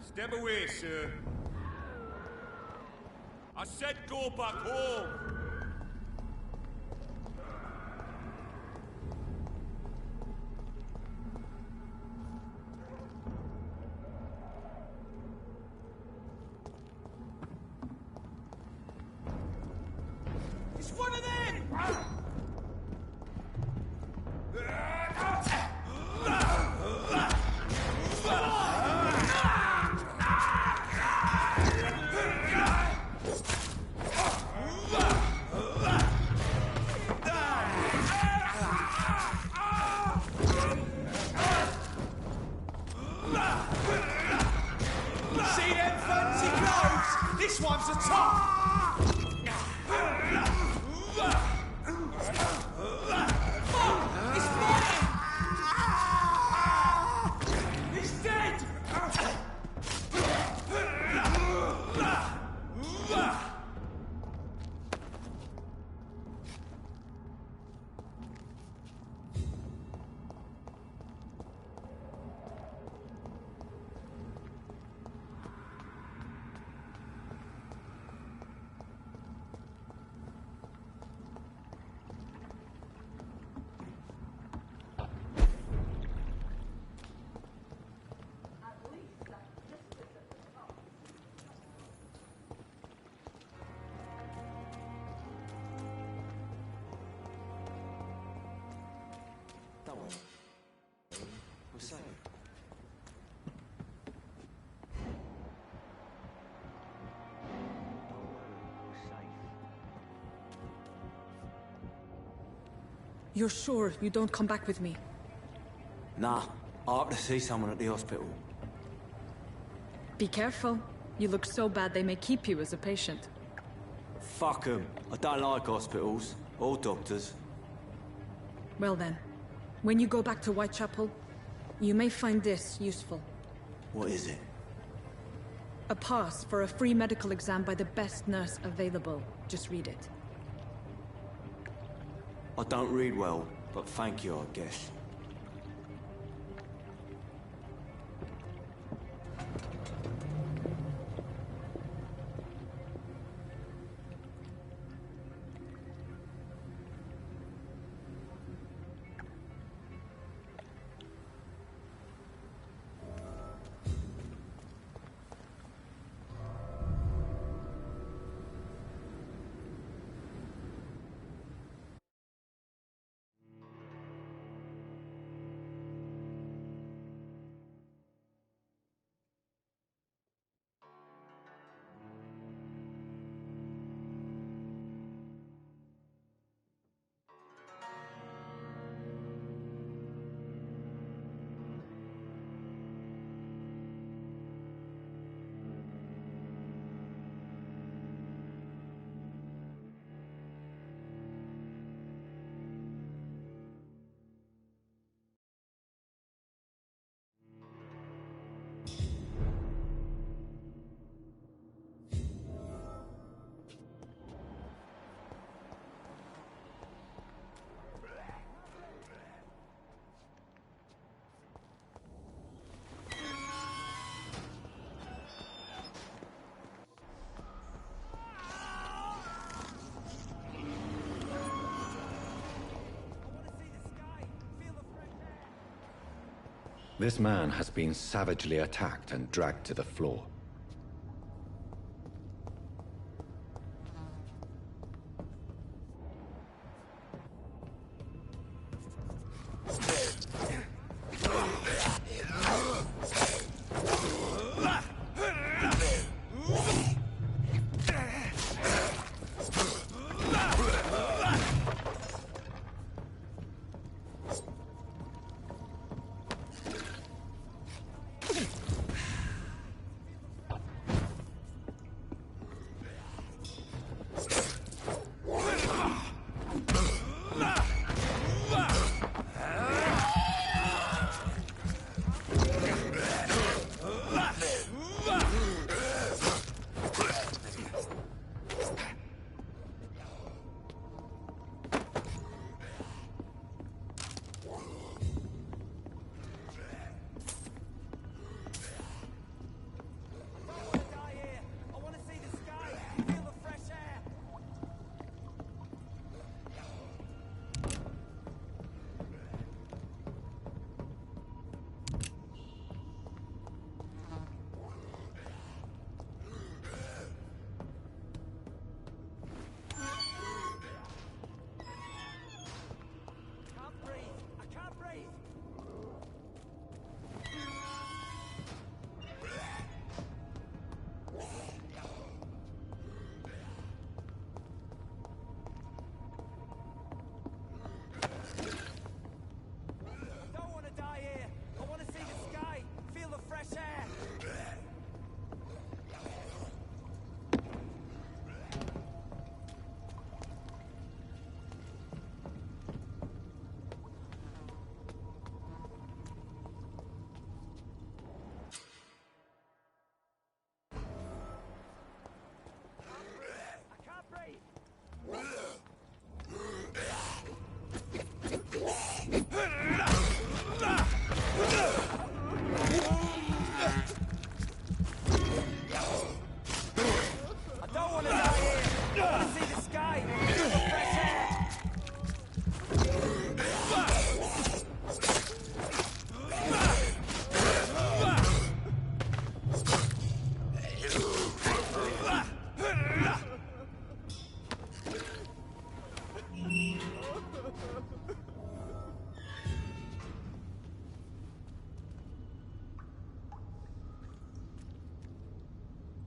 Speaker 22: Step away, sir. I said go back home.
Speaker 21: It's one of them! See them fancy clothes? This one's a top! He's dead! We're safe.
Speaker 2: You're sure you don't come back with me?
Speaker 21: Nah, I have to see someone at the hospital.
Speaker 2: Be careful. You look so bad they may keep you as a patient.
Speaker 21: Fuck 'em. I don't like hospitals. Or doctors.
Speaker 2: Well then, when you go back to Whitechapel, you may find this useful.
Speaker 21: What is it?
Speaker 2: A pass for a free medical exam by the best nurse available. Just read it.
Speaker 21: I don't read well, but thank you, I guess.
Speaker 3: This man has been savagely attacked and dragged to the floor.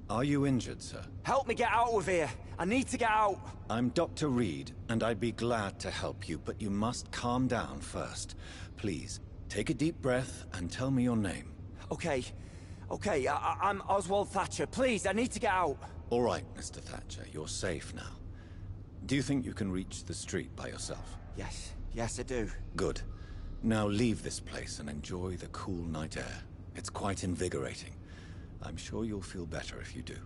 Speaker 3: Are you injured, sir?
Speaker 21: Help me get out of here. I need to get out.
Speaker 3: I'm Dr. Reed, and I'd be glad to help you, but you must calm down first. Please, take a deep breath and tell me your name.
Speaker 21: Okay. I'm Oswald Thatcher. Please, I need to get out.
Speaker 3: All right, Mr. Thatcher, you're safe now. Do you think you can reach the street by yourself?
Speaker 21: Yes, I do.
Speaker 3: Good. Now leave this place and enjoy the cool night air. It's quite invigorating. I'm sure you'll feel better if you do.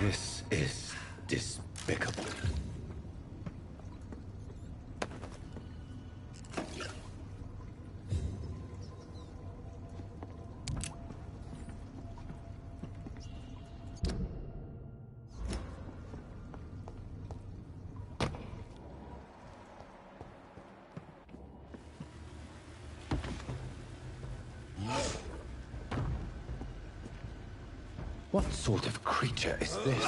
Speaker 16: This is despicable. What sort of creature is this?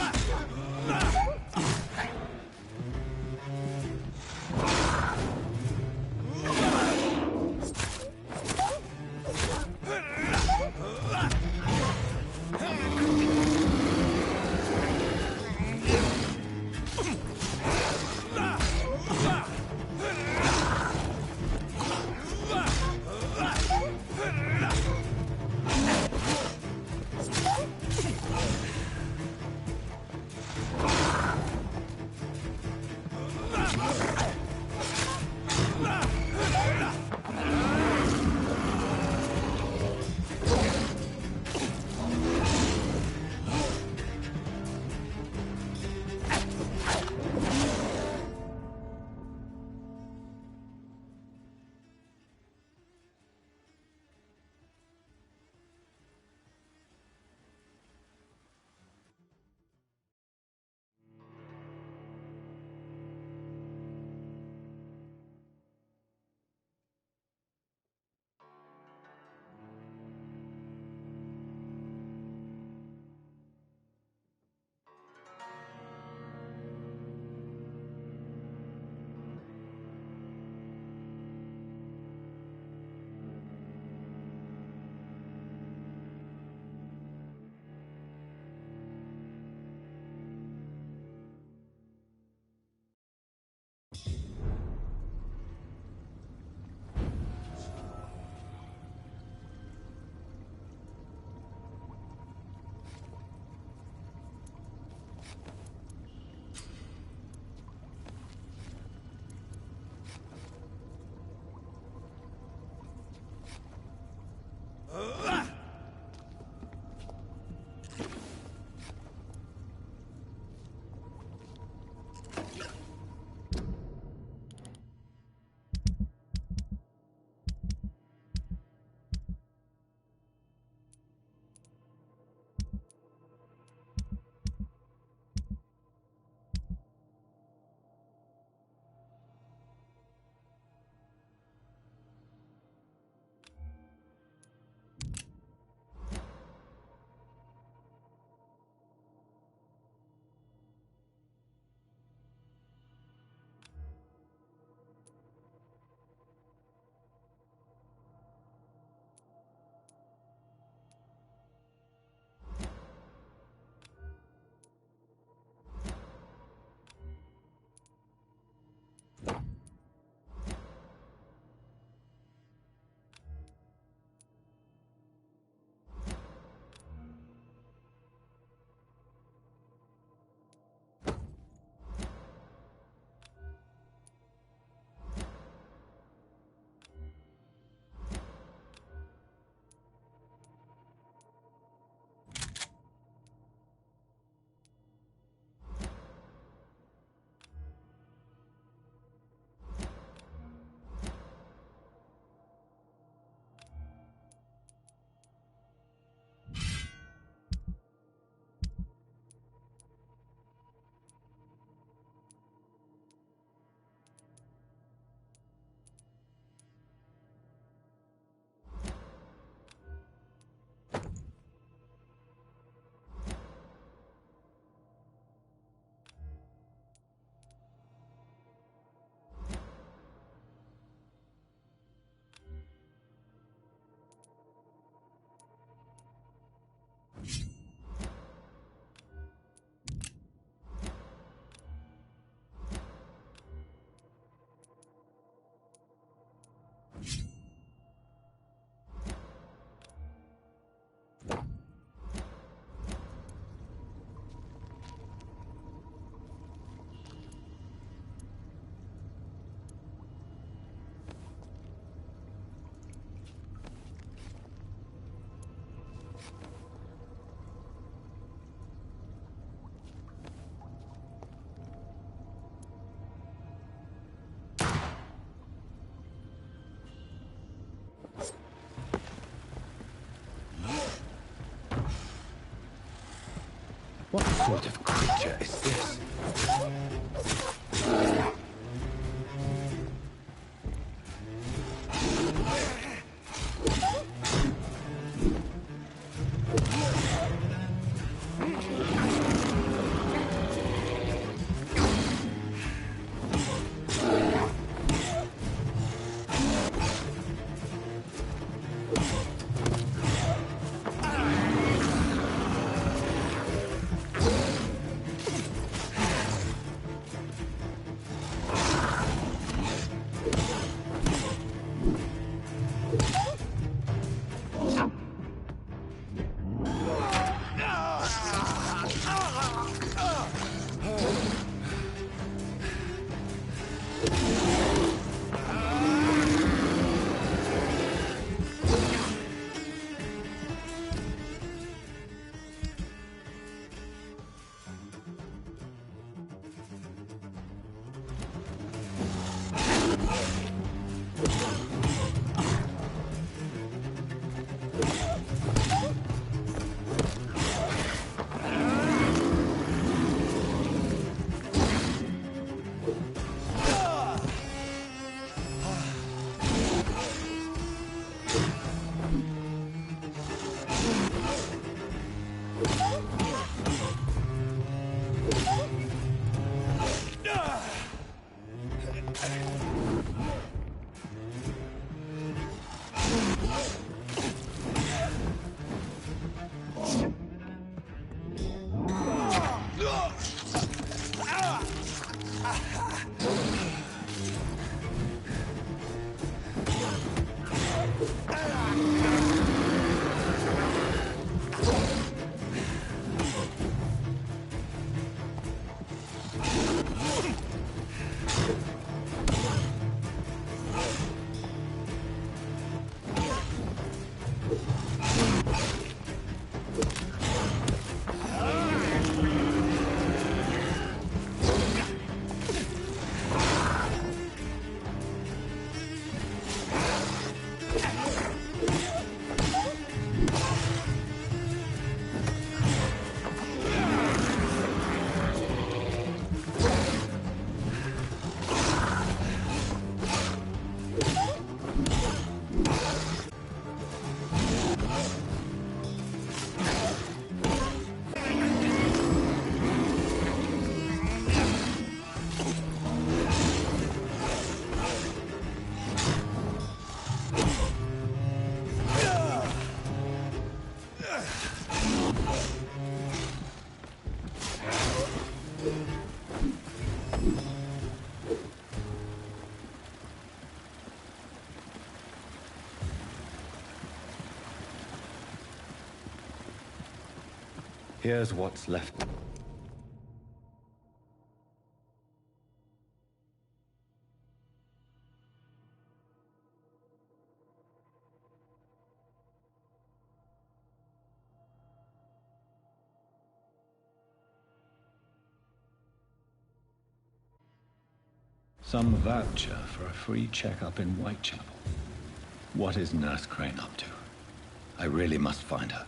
Speaker 20: What sort of creature is this?
Speaker 3: Here's what's left.
Speaker 6: Some voucher for a free checkup in Whitechapel. What is Nurse Crane up to? I really must find her.